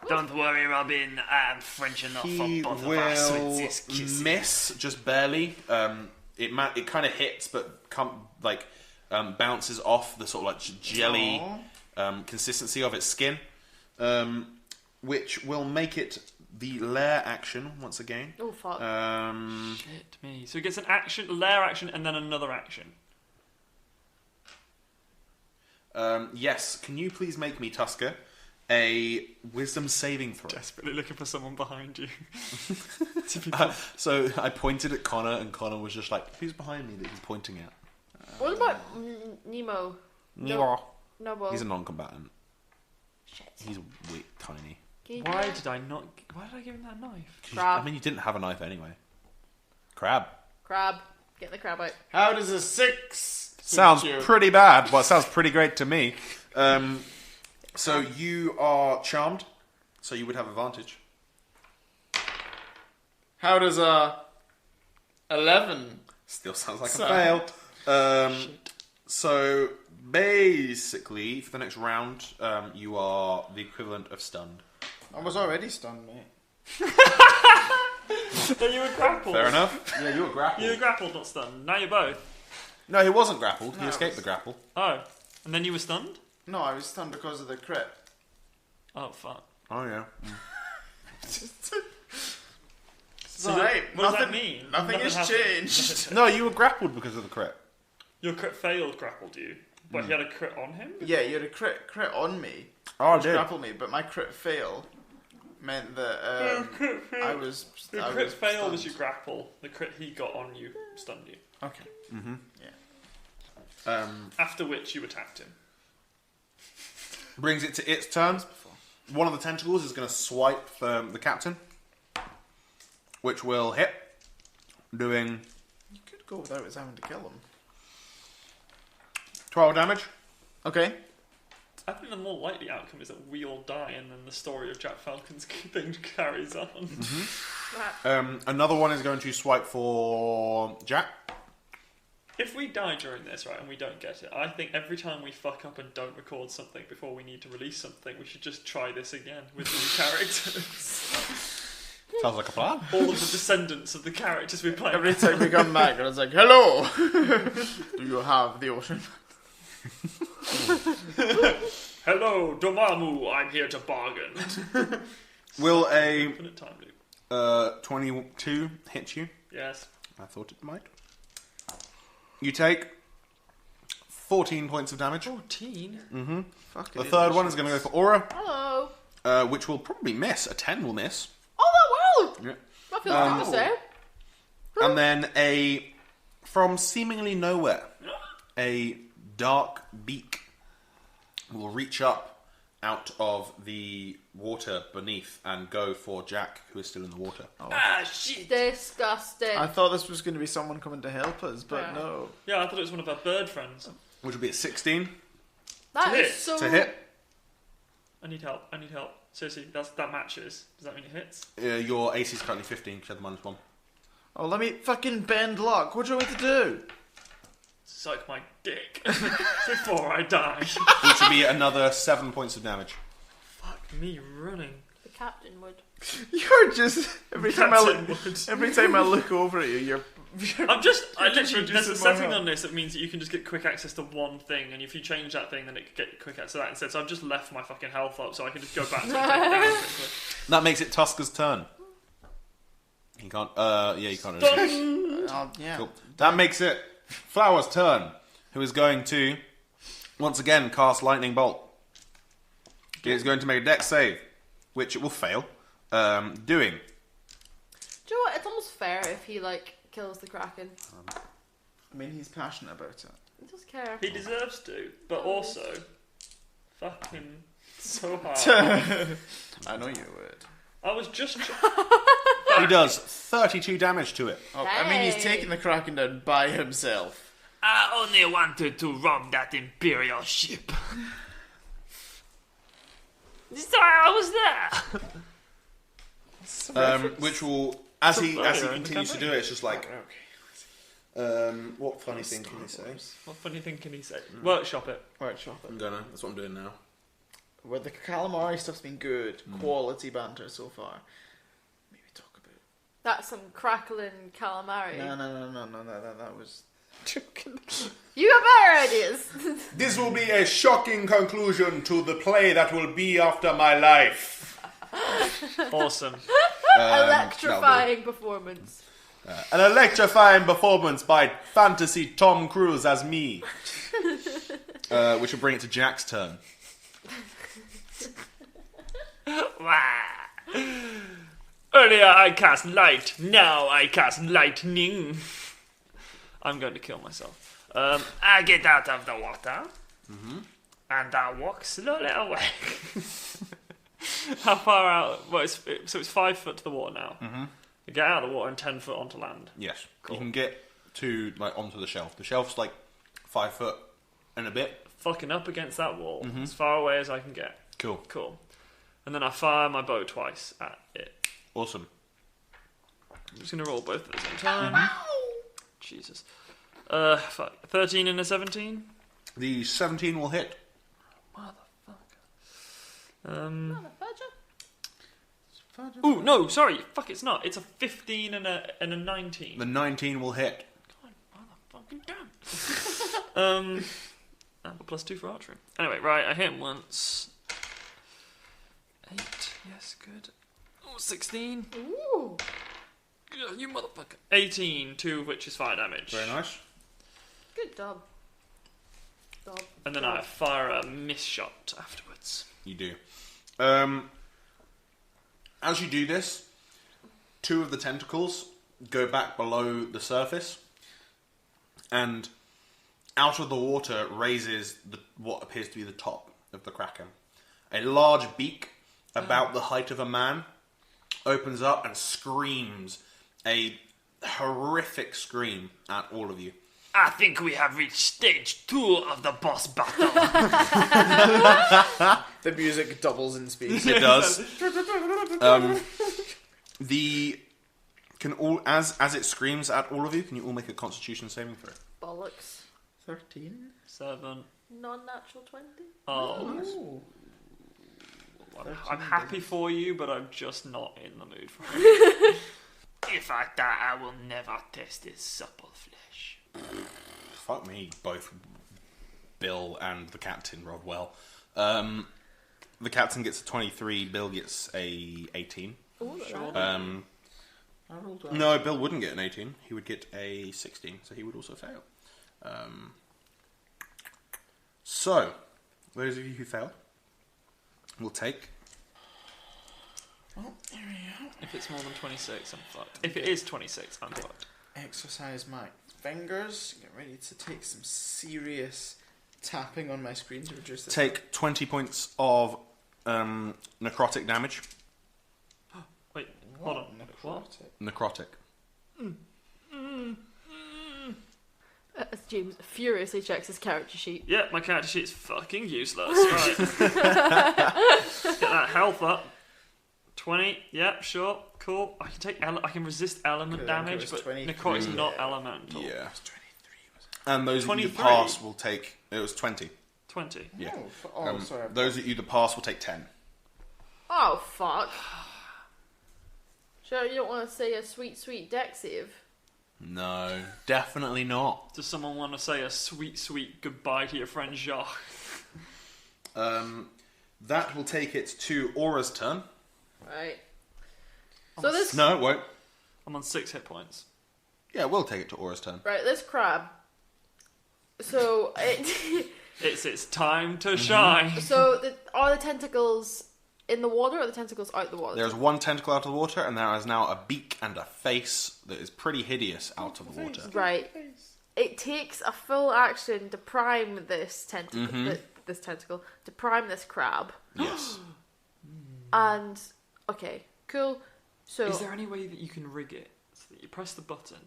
Don't worry, Robin. I am French enough He for both of us with will this kissing. miss just barely. It kind of hits, but bounces off the sort of like jelly consistency of its skin, which will make it the lair action once again. Oh fuck. Shit me. So it gets an action, lair action, and then another action. Yes, can you please make me, Tusker, a wisdom saving throw? Desperately looking for someone behind you. So I pointed at Connor, and Connor was just like, "Who's behind me that he's pointing at?" What about Nemo? Nemo. No, He's a non-combatant. Shit. He's tiny. Can you Why do that? did I not? Why did I give him that knife? Crab. I mean, you didn't have a knife anyway. Crab. Crab. Get the crab out. How does a 6 Sounds suit you? pretty bad. Well, it sounds pretty great to me. So you are charmed, so you would have advantage. How does a 11? Still sounds like So- a fail. So basically, for the next round, you are the equivalent of stunned. I was already stunned, mate. No, you were grappled. Fair enough. Yeah, you were grappled. You were grappled, not stunned. Now you're both. No, he wasn't grappled. He No, escaped it the was- grapple. Oh, and then you were stunned. No, I was stunned because of the crit. Oh fuck. Oh yeah. So, hey, what does that nothing, mean? Nothing has happened. changed. No, you were grappled because of the crit. Your crit failed grappled you, but he had a crit on him. Yeah, you had a crit on me. Oh, I which did. grappled me, but my crit fail meant that I was. Your I crit was fail was stunned. your grapple. The crit he got on you stunned you. Okay. After which you attacked him. Brings it to its turn. One of the tentacles is going to swipe the captain, which will hit, doing You could go without us having to kill him. 12 damage. Okay. I think the more likely outcome is that we all die, and then the story of Jack Falcon's thing carries on. Another one is going to swipe for Jack. If we die during this, right, and we don't get it, I think every time we fuck up and don't record something before we need to release something, we should just try this again with new characters. Sounds like a plan. All of the descendants of the characters we play. Every time we come back, and it's like, hello! Do you have the ocean? Hello, Dormammu, I'm here to bargain. Will a Infinite time loop. 22 hit you? Yes. I thought it might. You take 14 points of damage. 14? Fuck The third one is going to go for Aura, Hello. which will probably miss. A 10 will miss. Oh, that will. Yeah. That feels good to say. And then from seemingly nowhere, a dark beak will reach up out of the water beneath and go for Jack, who is still in the water. Ah, shit. Disgusting. I thought this was going to be someone coming to help us, but Yeah. no. Yeah, I thought it was one of our bird friends. Which will be at 16 That to is hit. so. to hit. I need help. Seriously, that matches. Does that mean it hits? Your AC is currently 15 because you had the -1. Oh, let me fucking bend luck. What do you want me to do? Suck my dick before I die. Which will be another 7 points of damage. Fuck me running. The captain would. You're just every time Captain Wood. every time I look over at you, you're I literally, reducing there's a my setting health. on this that means that you can just get quick access to one thing, and if you change that thing, then it can get quick access to that instead. So I've just left my fucking health up so I can just go back to it and take it down quickly. That makes it Tusker's turn. He can't. Yeah, you can't. do anything. oh, yeah. Cool. That makes it Flower's turn, who is going to once again cast Lightning Bolt. He is going to make a Dex save, which it will fail. Doing. Do you know what? It's almost fair if he like kills the kraken. I mean, he's passionate about it. He does care. He deserves to, but also fucking so hard. I know you would. I was just. He does 32 damage to it. Oh, I mean, he's Hey. taking the Kraken down by himself. I only wanted to rob that Imperial ship. Sorry, I was there. Which will, as he earlier in the continues to campaign. do it, it's just like, Okay. what funny thing can he say? What funny thing can he say? Workshop it. Workshop it. That's what I'm doing now. Well, the calamari stuff's been good. Quality banter so far. Maybe talk about. That's some crackling calamari. No, that was. Joking. You got better ideas. This will be a shocking conclusion to the play that will be after my life. Awesome. Electrifying performance. An electrifying performance by fantasy Tom Cruise as me. Which will bring it to Jack's turn. Wah. Earlier I cast light, now I cast lightning. I'm going to kill myself. I get out of the water, and I walk slowly away. How far out? Well, so it's 5 foot to the water now. Mm-hmm. You get out of the water and 10 foot onto land. Yes. Cool. You can get to, like, onto the shelf. The shelf's, like, 5 foot and a bit. Fucking up against that wall, as far away as I can get. Cool. Cool. And then I fire my bow twice at it. Awesome. I'm just going to roll both at the same time. Jesus. Fuck. 13 and a 17? The 17 will hit. Ooh, no, sorry. Fuck, it's not. It's a 15 and a 19. The 19 will hit. Fucking damn. And a +2 for archery. Anyway, right, I hit him once. 8, yes, good. Oh, 16. Ooh. Ugh, you motherfucker. 18, 2 of which is fire damage. Very nice. Good job. And then I fire a miss shot afterwards. You do. As you do this, 2 of the tentacles go back below the surface, and out of the water raises what appears to be the top of the Kraken. A large beak, about the height of a man, opens up and screams a horrific scream at all of you. I think we have reached stage 2 of the boss battle. The music doubles in speed. It does. As it screams at all of you, can you all make a Constitution saving throw? Bollocks. 13. 7. Non-natural 20. Oh. Ooh. I'm happy for you, but I'm just not in the mood for it. If I die, I will never taste this supple flesh. Fuck me, both Bill and the captain rolled well. The captain gets a 23, Bill gets a 18. Ooh, I rolled well. No, Bill wouldn't get an 18. He would get a 16, so he would also fail. So, those of you who failed will take... Oh, there we go. If it's more than 26, I'm fucked. If it is 26, I'm fucked. Exercise my fingers. Get ready to take some serious tapping on my screen to reduce the... Take 20 points of necrotic damage. Wait, hold on. What? Necrotic. Necrotic. As James furiously checks his character sheet. Yeah, my character sheet's fucking useless. Right. Get that health up. 20. Yep, sure. Cool. I can take. I can resist element Okay, I think it damage, was but 23. necrotic's not elemental. Yeah. 23, was it? And those of you 23? that pass will take... It was 20. 20. Yeah. Oh, sorry. Those of you that pass will take 10. Oh, fuck. Sure, you don't want to say a sweet, sweet deck save? No, definitely not. Does someone want to say a sweet, sweet goodbye to your friend Jacques? That will take it to Aura's turn. Right. So this... No, it won't. I'm on 6 hit points. Yeah, we'll take it to Aura's turn. Right, this crab. So, It's time to shine. So, are the tentacles in the water or are the tentacles out the water? There's one tentacle out of the water, and there is now a beak and a face that is pretty hideous out of the water. Right. it takes a full action to prime this tentacle. This tentacle to prime this crab. Yes. And okay, cool. So Is there any way that you can rig it so that you press the button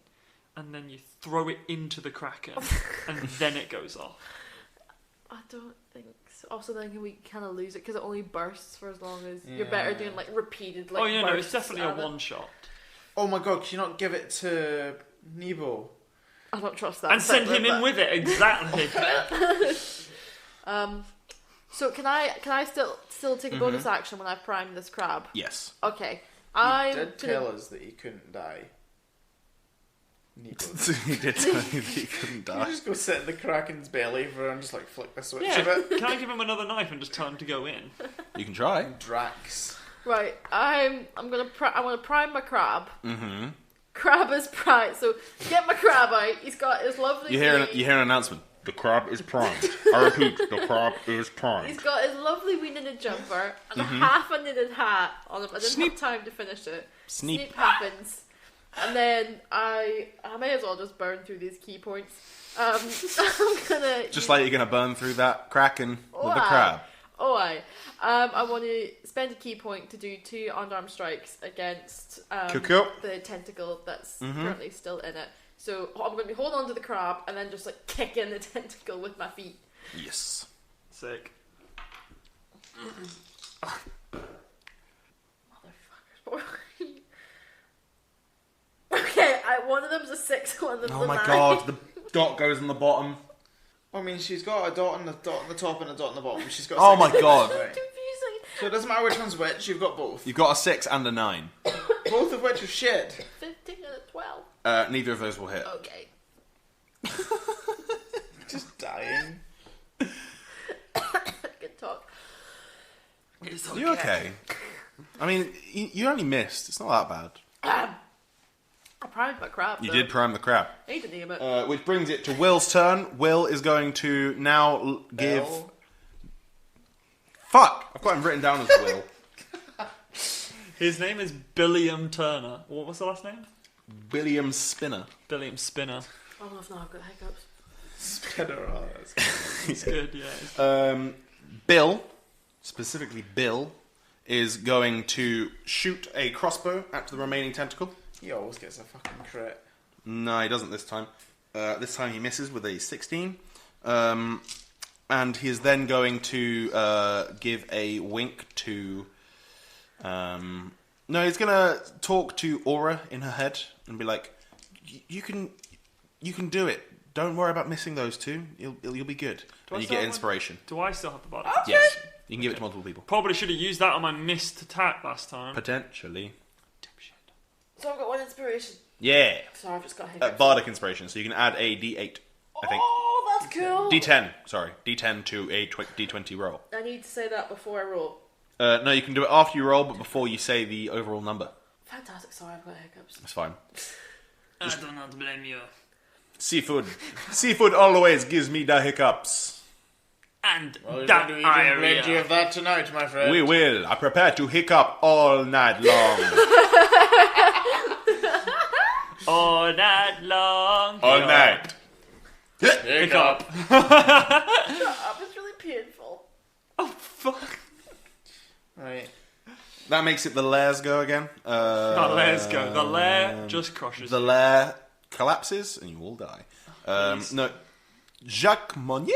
and then you throw it into the kraken and then it goes off? I don't think so. Also, then we kind of lose it because it only bursts for as long as you're better doing like repeated. Like, Oh yeah, no, it's bursts definitely a at it. one shot. Oh my god, can you not give it to Nebo? I don't trust that. And send him in with it, exactly. So can I still take a bonus action when I've primed this crab? Yes. Okay. You did tell us that he couldn't die. Nebo. He did tell me that he couldn't You die. just go sit in the Kraken's belly for and just like flick the switch Yeah, of it. can I give him another knife and just tell him to go in? You can try. Drax. Right. I want to prime my crab. Mm-hmm. Crab is primed. So get my crab out. He's got his lovely. You hear wee- an announcement. The crab is primed. I repeat, the crab is primed. He's got his lovely wee knitted jumper and a half a knitted hat on him. I didn't have time to finish it. Sneap. happens. And then I may as well just burn through these key points. I'm gonna Just like you're gonna burn through that kraken with the Why? crab. I want to spend a key point to do 2 unarmed strikes against Cool. the tentacle that's currently still in it. So I'm going to be holding on to the crab and then just like kick in the tentacle with my feet. Yes. Sick. Motherfuckers. Okay, one of them's a 6, one of them's Oh a my 9. god, the dot goes on the bottom. I mean, she's got a dot on the top and a dot on the bottom. She's got. Oh 6 my god. Right. Confusing. So it doesn't matter which one's which. You've got both. You've got a 6 and a 9. Both of which are shit. 15 and a 12. Neither of those will hit. Okay. Just dying. Good talk. It's You okay? I mean, you only missed. It's not that bad. I primed my crab. You though. did prime the crab. I need to name it. Which brings it to Will's turn. Will is going to now give... Bell. Fuck! I've got him written down as Will. His name is Billiam Turner. What's the last name? William Spinner. Billiam Spinner. Oh no, I've got hiccups. Spinner. Oh, that's He's good, yeah. Bill, specifically Bill, is going to shoot a crossbow at the remaining tentacle. He always gets a fucking crit. No, he doesn't this time. This time he misses with a 16. And he is then going to give a wink to... no, he's going to talk to Aura in her head and be like, you can do it. Don't worry about missing those two. You'll be good. Do I And you still get have inspiration. Do I still have the body? Yes. You can give it to multiple people. Probably should have used that on my missed attack last time. Potentially. So I've got 1 inspiration. Yeah. Sorry, I've just got hiccups. Bardic inspiration, so you can add a d8, I think. Oh, that's cool. D10, sorry. D10 to a d20 roll. I need to say that before I roll. No, you can do it after you roll, but before you say the overall number. Fantastic. Sorry, I've got hiccups. That's fine. I do not blame you. Seafood. Seafood always gives me the hiccups. And Well, you're going to eat plenty diarrhea. of that tonight, my friend. We will. I prepare to hiccup all night long. All night long. All night. Hiccup. That was really painful. Oh, fuck. Right. That makes it the lairs go again. Not let's go. The lair just crushes. The lair collapses and you all die. Please. No. Jacques Monnier?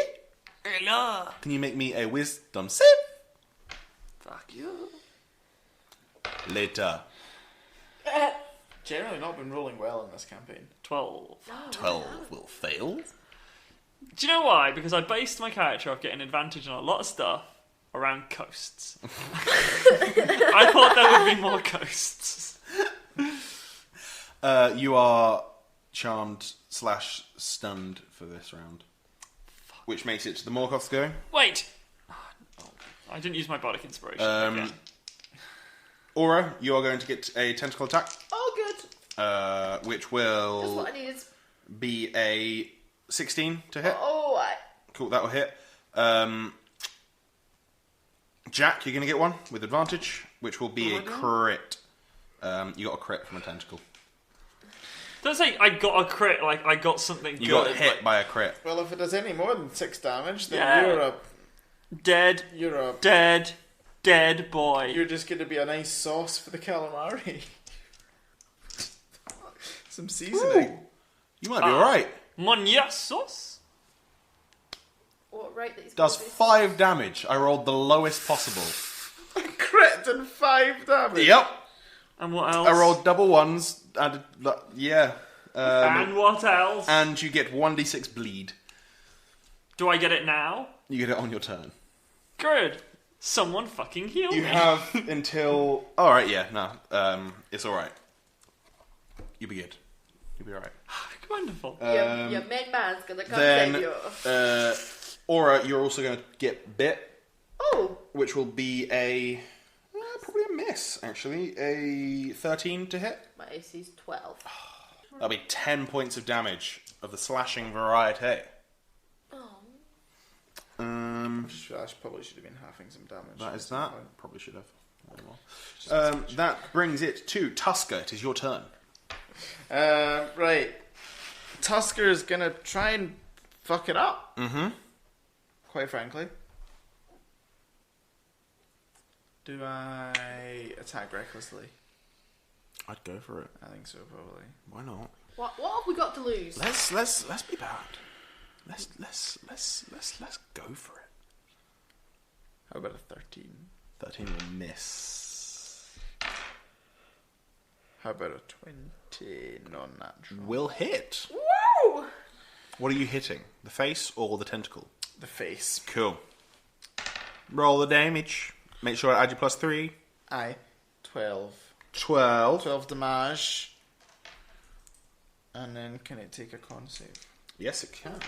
Hello. Can you make me a wisdom save? Fuck you. Later. Generally not been rolling well in this campaign. 12. 12 will fail. Do you know why? Because I based my character off getting advantage on a lot of stuff around coasts. I thought there would be more coasts. You are charmed / stunned for this round. Which makes it to the Morkoths going. Wait. I didn't use my Bardic Inspiration. again. Aura, you are going to get a tentacle attack, Oh, good. which That's will what I needed. be a 16 to hit. Oh, Cool, that will hit. Jack, you're going to get one with advantage, which will be a crit. You got a crit from a tentacle. Don't say I got a crit, like I got something You good. got hit by a crit. Well, if it does any more than 6 damage, then Yeah. you're Dead boy. You're just going to be a nice sauce for the calamari. Some seasoning. You might be alright. Monia sauce? What right that he's Does gonna do? 5 damage. I rolled the lowest possible. Crit and 5 damage. Yep. And what else? I rolled double ones. Yeah. And what else? And you get 1d6 bleed. Do I get it now? You get it on your turn. Good. Someone fucking heal You me. have until... Alright, yeah, no. It's alright. You'll be good. You'll be alright. Wonderful. Your main man's gonna come Then, save you. Aura, you're also going to get bit, Oh, which will be probably a miss, actually. A 13 to hit. my AC's 12. That'll be 10 points of damage of the slashing variety. Oh, I probably should have been halving some damage. That is that. Probably should have. That brings it to Tusker. It is your turn. Right. Tusker is going to try and fuck it up. Mm-hmm. Quite frankly. Do I attack recklessly? I'd go for it. I think so, probably. Why not? what have we got to lose? Let's be bad. Let's go for it. How about a 13? 13 will miss. How about a 20? Non-natural. Will hit. Woo! What are you hitting? The face or the tentacle? The face. Cool. Roll the damage. Make sure I add your +3. Aye. 12. 12. 12 damage. And then can it take a con save? Yes, it can.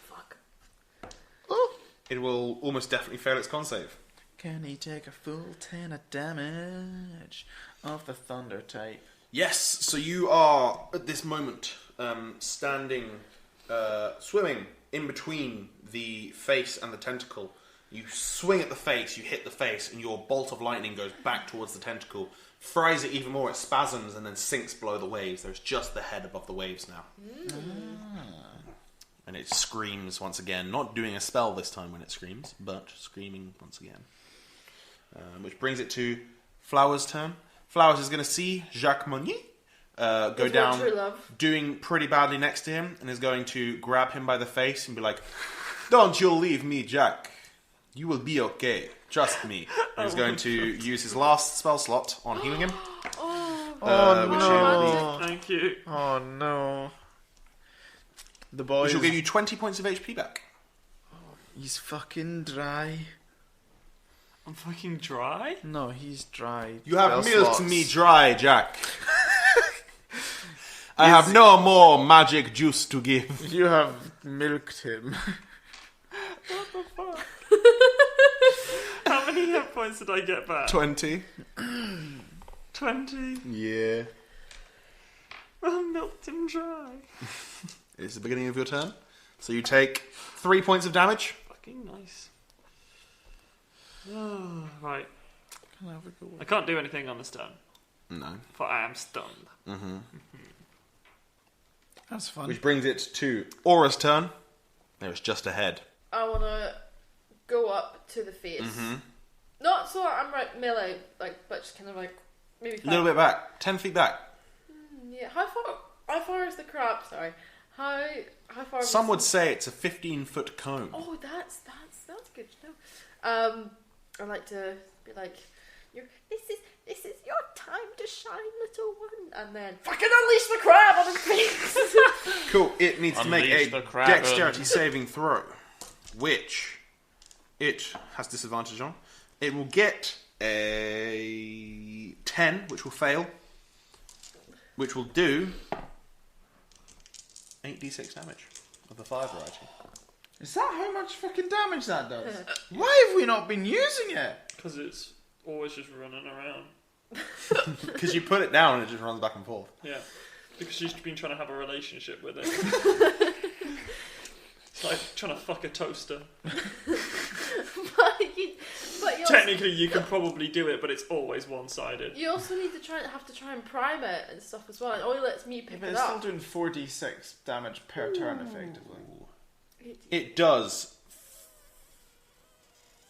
Fuck. Oh! It will almost definitely fail its con save. Can he take a full 10 of damage of the thunder type? Yes, so you are, at this moment, standing, swimming in between the face and the tentacle. You swing at the face, you hit the face, and your bolt of lightning goes back towards the tentacle, fries it even more, it spasms, and then sinks below the waves. There's just the head above the waves now. And it screams once again, not doing a spell this time when it screams, but screaming once again. Which brings it to Flowers' turn. Flowers is going to see Jacques Monnier go His down, one true love. doing pretty badly next to him, and is going to grab him by the face and be like, "Don't you leave me, Jack. You will be okay. Trust me." And he's going to use his last spell slot on healing him. Thank you. Oh no. The Which boy will give you 20 points of HP back. he's fucking dry. I'm fucking dry? No, he's dry. You have Spell milked slots. me dry, Jack. I have no more magic juice to give. You have milked him. How many hit points did I get back? 20. 20. Yeah. I milked him dry. It's the beginning of your turn. So you take 3 points of damage. Fucking nice. Right. Can I have a go? I can't do anything on this turn, No. for I am stunned. That's fun. Which brings it to Aura's turn. There's just a head. I want to go up to the face. Not so I'm right melee, but just kind of maybe 5. A little bit back. 10 feet back. Yeah. How far is the crab? Sorry. How far? Some would say it's a 15-foot cone. Oh, that's good to know. I'd like to be like, this is your time to shine, little one, and then fucking unleash the crab on his face. Cool. It needs to make Unleash a the kraken. dexterity saving throw, which it has disadvantage on. It will get a 10, which will fail, which will do 8d6 damage of the fire variety. Is that how much fucking damage that does? Why have we not been using it? Because it's always just running around. Because you put it down and it just runs back and forth. Yeah. Because you've been trying to have a relationship with it. It's like trying to fuck a toaster. but But technically you can probably do it, but it's always one-sided. you also need to have to try and prime it and stuff as well. It only lets me pick But it it's still up. doing 4d6 damage per turn, effectively. It does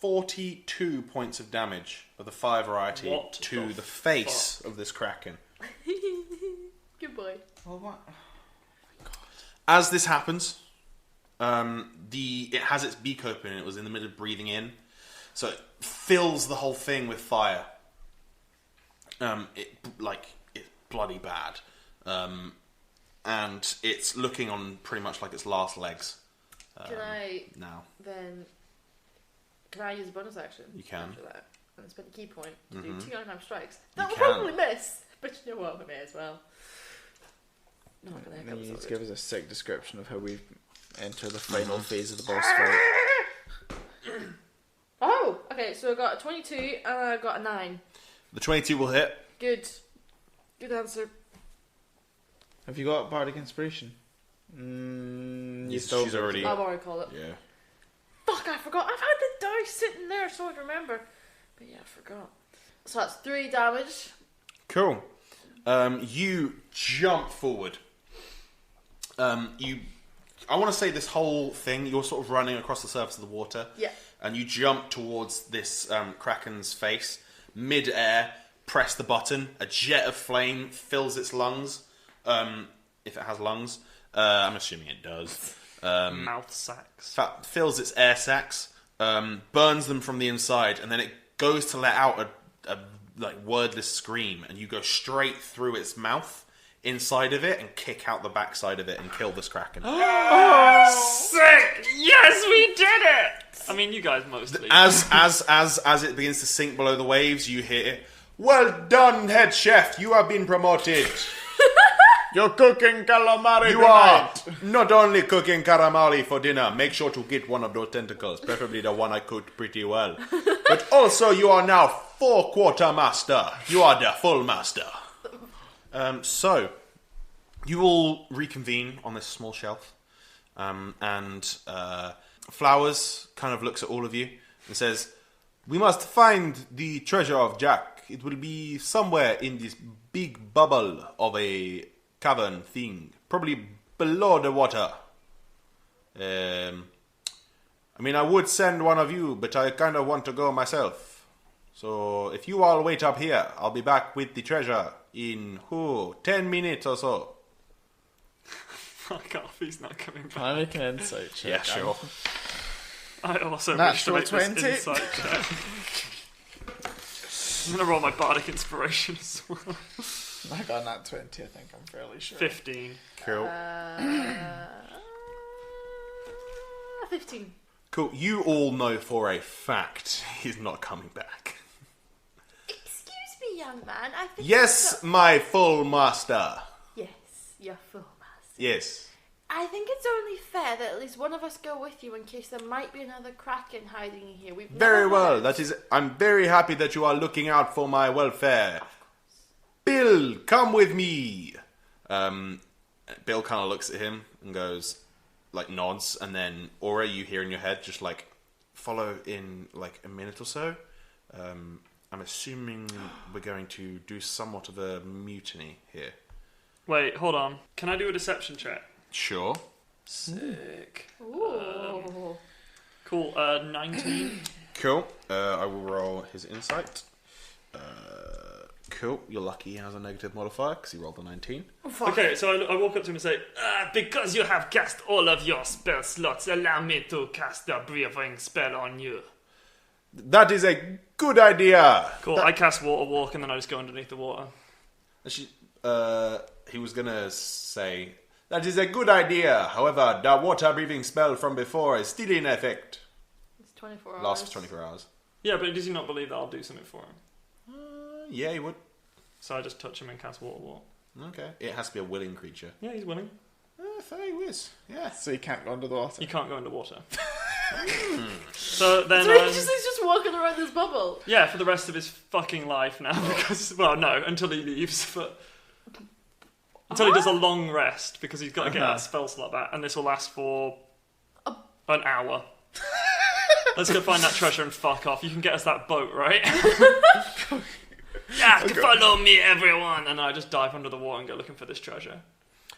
42 points of damage of the fire variety What to the the face of this kraken. Good boy. Well, what? As this happens, it has its beak open and it was in the middle of breathing in, so it fills the whole thing with fire. It's bloody bad, and it's looking on pretty much like its last legs. Can I Now then? Can I use a bonus action? You can. After that, and spend a key point to Mhm. do 2 unarmed strikes. That will can. probably miss, but you know what? We may as well. No, I'm gonna And then hiccup, you need so to give us a sick description of how we enter the final phase of the boss fight. Oh, okay. So I got a 22 and I got a 9. the 22 will hit. Good answer. Have you got Bardic Inspiration? You still She's already. I've already called it. Yeah. Fuck, I forgot. I've had the dice sitting there so I'd remember. But yeah, I forgot. So that's 3 damage. Cool. You jump forward. I want to say this whole thing, you're sort of running across the surface of the water. Yeah. And you jump towards this kraken's face. Mid-air, press the button. A jet of flame fills its lungs. If it has lungs. I'm assuming it does. Mouth sacks. Fills its air sacs. Burns them from the inside. And then it goes to let out a wordless scream. And you go straight through its mouth. Inside of it and kick out the backside of it and kill this kraken. Sick! Yes, we did it! I mean, you guys mostly. As it begins to sink below the waves, you hear, "Well done, head chef. You have been promoted. You're cooking calamari You are not only cooking calamari for dinner. Make sure to get one of those tentacles, preferably the one I cooked pretty well. But also, you are now 4-quarter master. You are the full master." So, you all reconvene on this small shelf, and Flowers kind of looks at all of you and says, "We must find the treasure of Jack. It will be somewhere in this big bubble of a cavern thing, probably below the water. I mean, I would send one of you, but I kind of want to go myself. So if you all wait up here, I'll be back with the treasure in 10 minutes or so." Fuck off, he's not coming back. Can I make an insight check? Yeah, sure. I also Natural wish to make 20. this insight check. I'm gonna roll my bardic inspiration as well. I got that 20, I think, I'm fairly sure. 15. Cool. 15. Cool. You all know for a fact he's not coming back. Excuse me, young man. I think Yes, my full master. Yes, you're full master. Yes. I think it's only fair that at least one of us go with you in case there might be another kraken hiding in here. We've Very never well. heard. That is. I'm very happy that you are looking out for my welfare. Bill, come with me. Bill kind of looks at him and goes, nods, and then Aura, you hear in your head, just follow in a minute or so. I'm assuming we're going to do somewhat of a mutiny here. Wait, hold on. Can I do a deception check? Sure. Sick. Ooh. Cool. 19. Cool. I will roll his insight. Cool. You're lucky he has a negative modifier because he rolled a 19. Okay, so I walk up to him and say, because you have cast all of your spell slots, allow me to cast a breathing spell on you. That is a good idea. Cool. I cast water walk and then I just go underneath the water. Actually, he was gonna say, that is a good idea. However, the water breathing spell from before is still in effect. It's 24 hours. Lasts for 24 hours. Yeah, but does he not believe that I'll do something for him? Yeah, he would. So I just touch him and cast water walk. Okay. It has to be a willing creature. Yeah, he's willing. Fair whiz. Yeah. So you can't go under the water. You can't go under water. So then So he's just walking around this bubble. yeah, for the rest of his fucking life now, because, well, no, until he leaves, but until he does a long rest, because he's got to get that spell slot back, and this will last for an hour. Let's go find that treasure and fuck off. You can get us that boat, right? Yeah, follow me, everyone. And I just dive under the water and go looking for this treasure.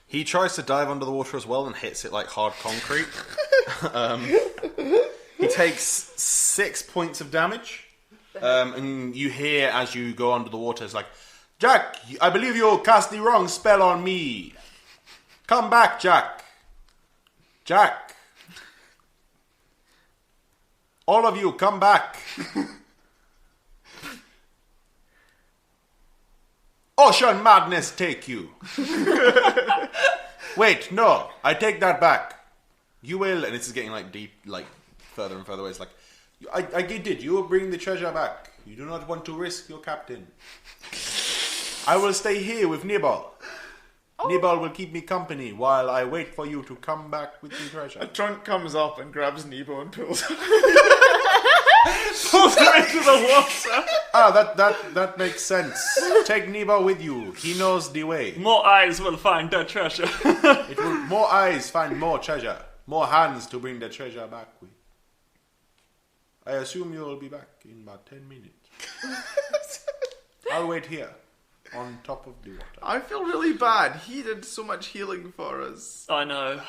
He tries to dive under the water as well and hits it like hard concrete. He takes 6 points of damage. And you hear as you go under the water, it's like, Jack, I believe you cast the wrong spell on me. Come back, Jack. Jack. All of you, come back. Ocean madness take you. Wait, no, I take that back. You will, and this is getting like deep, like further and further away. It's like, I get it. You will bring the treasure back. You do not want to risk your captain. I will stay here with Nibal. Nibal will keep me company while I wait for you to come back with the treasure. A trunk comes up and grabs Nebo and pulls him. Pulls him into the water. That makes sense. Take Nebo with you. He knows the way. More eyes will find the treasure. It will more eyes find more treasure. More hands to bring the treasure back with. I assume you will be back in about 10 minutes. I'll wait here. On top of the water. I feel really bad. He did so much healing for us. I know.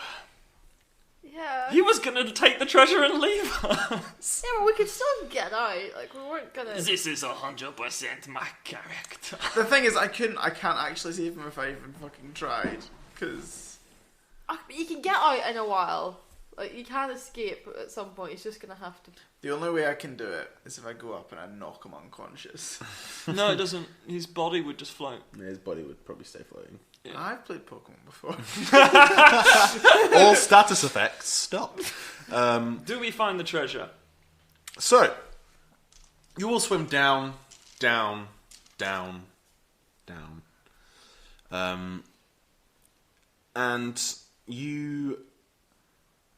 Yeah. He was gonna take the treasure and leave us. Yeah, but we could still get out. Like, we weren't gonna... This is 100% my character. The thing is, I can't actually save him if I even fucking tried. Because... You can get out in a while. Like, you can escape at some point. He's just gonna have to... the only way I can do it is if I go up and I knock him unconscious. No, it doesn't. His body would just float. His body would probably stay floating. Yeah. I've played Pokemon before. All status effects stop. Do we find the treasure? So, you will swim down, down, down, down. And you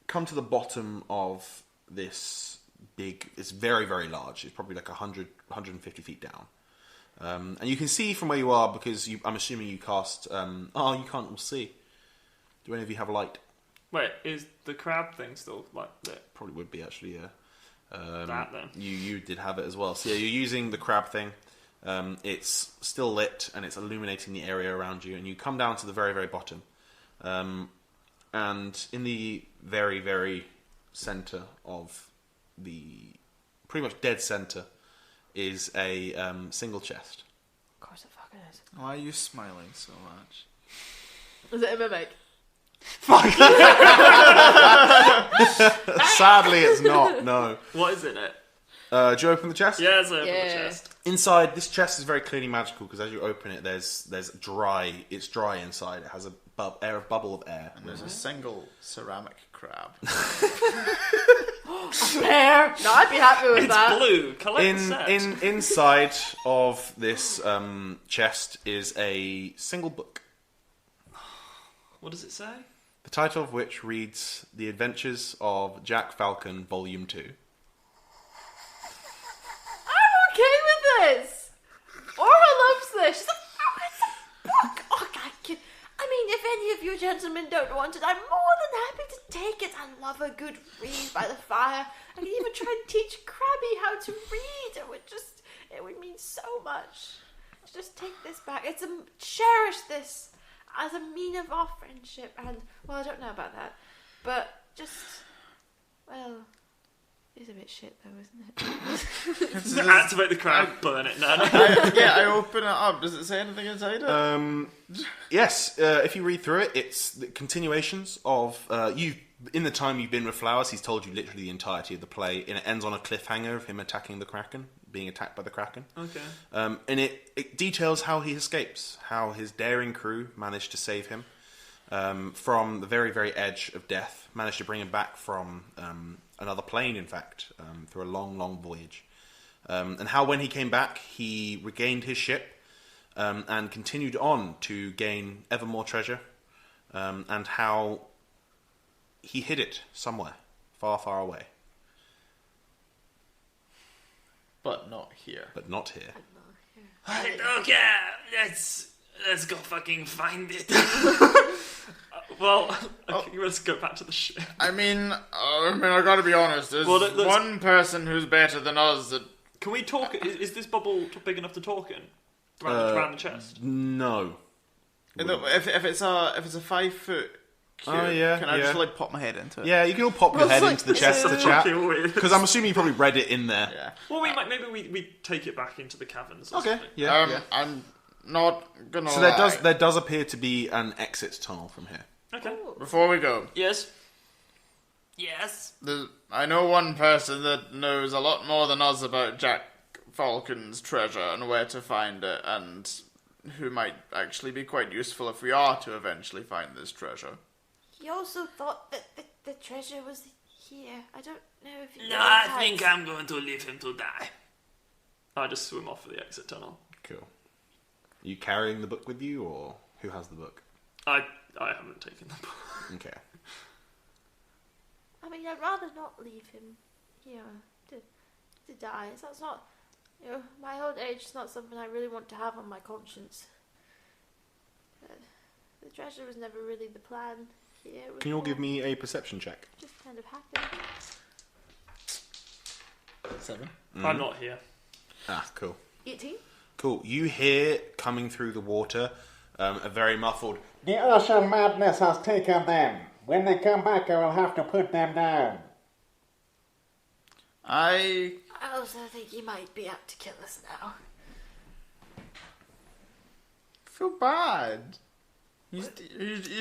come to the bottom of this big, it's very, very large. It's probably like 100, 150 feet down. And you can see from where you are, because I'm assuming you cast... you can't all see. Do any of you have a light? Wait, is the crab thing still like lit? Probably would be, actually, yeah. That then. You did have it as well. So yeah, you're using the crab thing. It's still lit, and it's illuminating the area around you. And you come down to the very, very bottom. And in the very, very center of the... pretty much dead center is a single chest. Of course it fucking is. Why are you smiling so much? Is it a mimic? Sadly, it's not, no. What is in it? Do you open the chest? Yeah, it's open the Yeah. chest. Inside, this chest is very clearly magical, because as you open it, it's dry inside. It has a bubble of air. And there's a single ceramic crab. Bear! No, I'd be happy with It's that. blue. Collect the set. Inside of this chest is a single book. What does it say? The title of which reads The Adventures of Jack Falcon, Volume 2. I'm okay with this! Aura loves this. She's like, oh, it's a book! Oh, I mean, if any of you gentlemen don't want it, I'm more than happy to take it. I love a good read by the fire. I can even try and teach Krabby how to read. It would mean so much. Just take this back. Cherish this as a mean of our friendship. And, well, I don't know about that. But just, well, it's a bit shit though, isn't it? Activate the crab, burn it. No. I open it up. Does it say anything inside it? Yes, if you read through it, it's the continuations of... in the time you've been with Flowers, he's told you literally the entirety of the play, and it ends on a cliffhanger of him attacking the Kraken, being attacked by the Kraken. Okay. And it details how he escapes, how his daring crew managed to save him from the very, very edge of death, managed to bring him back from another plane, in fact, through a long, long voyage. And how when he came back, he regained his ship and continued on to gain ever more treasure, and how he hid it somewhere, far, far away. But not here. But not here. Okay, let's go fucking find it. Well, okay, let's go back to the ship. I mean, I gotta be honest. There's Well, let's- one person who's better than us. That Can we talk? Is this bubble big enough to talk in? Around the chest? No. if it's a 5 foot cube, Oh, yeah, can I just yeah. like pop my head into it? Yeah, you can all pop your head like- into the chest to chat. Fucking weird. Because I'm assuming you probably read it in there. Yeah. Well, maybe we take it back into the caverns. Or Okay, something. yeah. I'm not gonna. So lie. there does appear to be an exit tunnel from here. Okay. Before we go, Yes. Yes. I know one person that knows a lot more than us about Jack Falcon's treasure and where to find it, and who might actually be quite useful if we are to eventually find this treasure. He also thought that the treasure was here. I don't know if he No, really I has. think I'm going to leave him to die. I just swim off for the exit tunnel. Cool. Are you carrying the book with you, or who has the book? I haven't taken the book. Okay. I mean, I'd rather not leave him here to die. That's not, my old age is not something I really want to have on my conscience. The treasure was never really the plan here. It was Can you all more give me a perception check? just kind of happened. 7. I'm not here. Ah, cool. 18? Cool. You hear coming through the water a very muffled. The Usher madness has taken them. When they come back, I will have to put them down. I also think he might be out to kill us now. feel bad. He's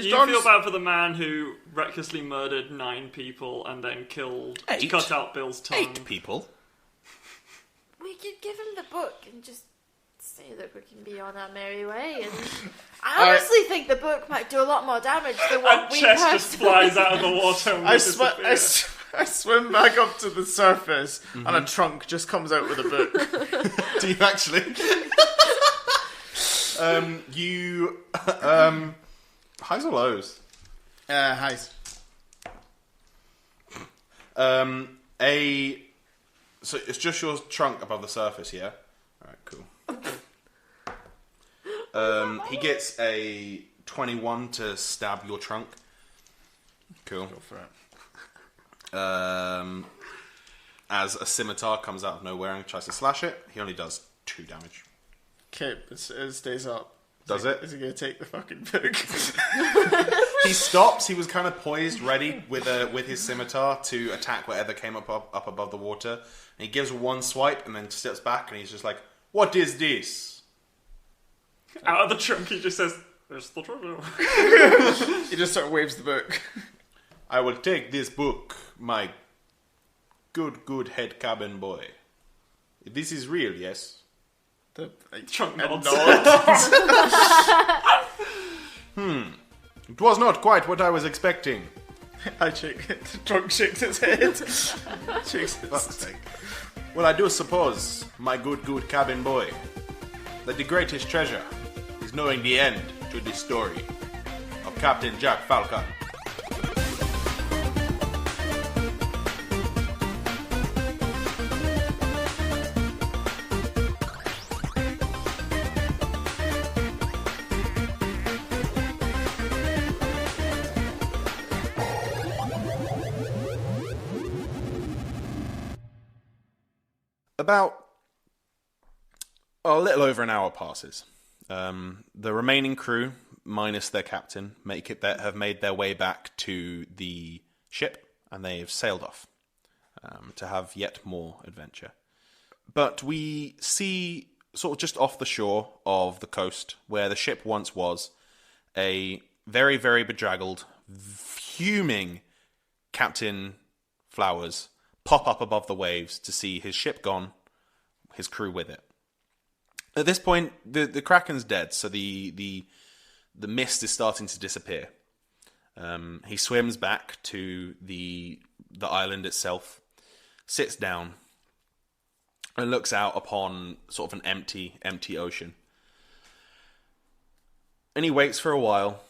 You done feel bad for the man who recklessly murdered 9 people and then killed, 8? cut out Bill's tongue. 8 people. We could give him the book and just say that we can be on our merry way. And I honestly think the book might do a lot more damage than what And we chest just personally- flies out of the water and we disappear. I swim back up to the surface, and a trunk just comes out with a book. Do you actually? You highs or lows? Hi. So it's just your trunk above the surface, yeah? Alright, cool. He gets a 21 to stab your trunk. Cool. Go for it. As a scimitar comes out of nowhere and tries to slash it, he only does 2 damage. Okay, it stays up. Does it? Is he gonna take the fucking book? He stops. He was kind of poised, ready with his scimitar to attack whatever came up above the water. And he gives one swipe and then steps back, and he's just like, "What is this?" Out of the trunk, he just says, "There's the treasure." He just sort of waves the book. I will take this book, my good head cabin boy. This is real, yes? The Trunk nods. It was not quite what I was expecting. I shake it. The trunk shakes its head. Shakes Fuck's its sake. Well, I do suppose, my good cabin boy, that the greatest treasure is knowing the end to this story of Captain Jack Falcon. About a little over an hour passes. The remaining crew, minus their captain, have made their way back to the ship, and they have sailed off to have yet more adventure. But we see, sort of just off the shore of the coast, where the ship once was, a very, very bedraggled, fuming Captain Flowers pop up above the waves to see his ship gone, his crew with it. At this point, the Kraken's dead, so the mist is starting to disappear. He swims back to the island itself, sits down, and looks out upon sort of an empty ocean. And he waits for a while.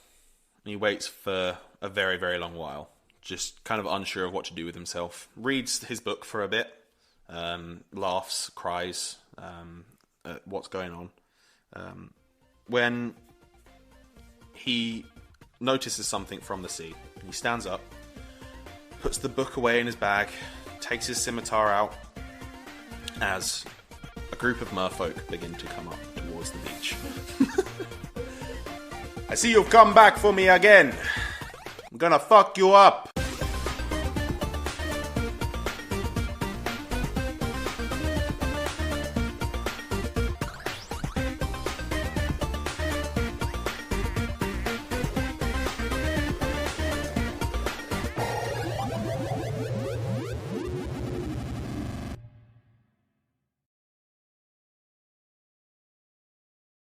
And he waits for a very, very long while, just kind of unsure of what to do with himself. Reads his book for a bit, laughs, cries at what's going on. When he notices something from the sea. He stands up, puts the book away in his bag, takes his scimitar out, as a group of merfolk begin to come up towards the beach. I see you've come back for me again. I'm gonna fuck you up.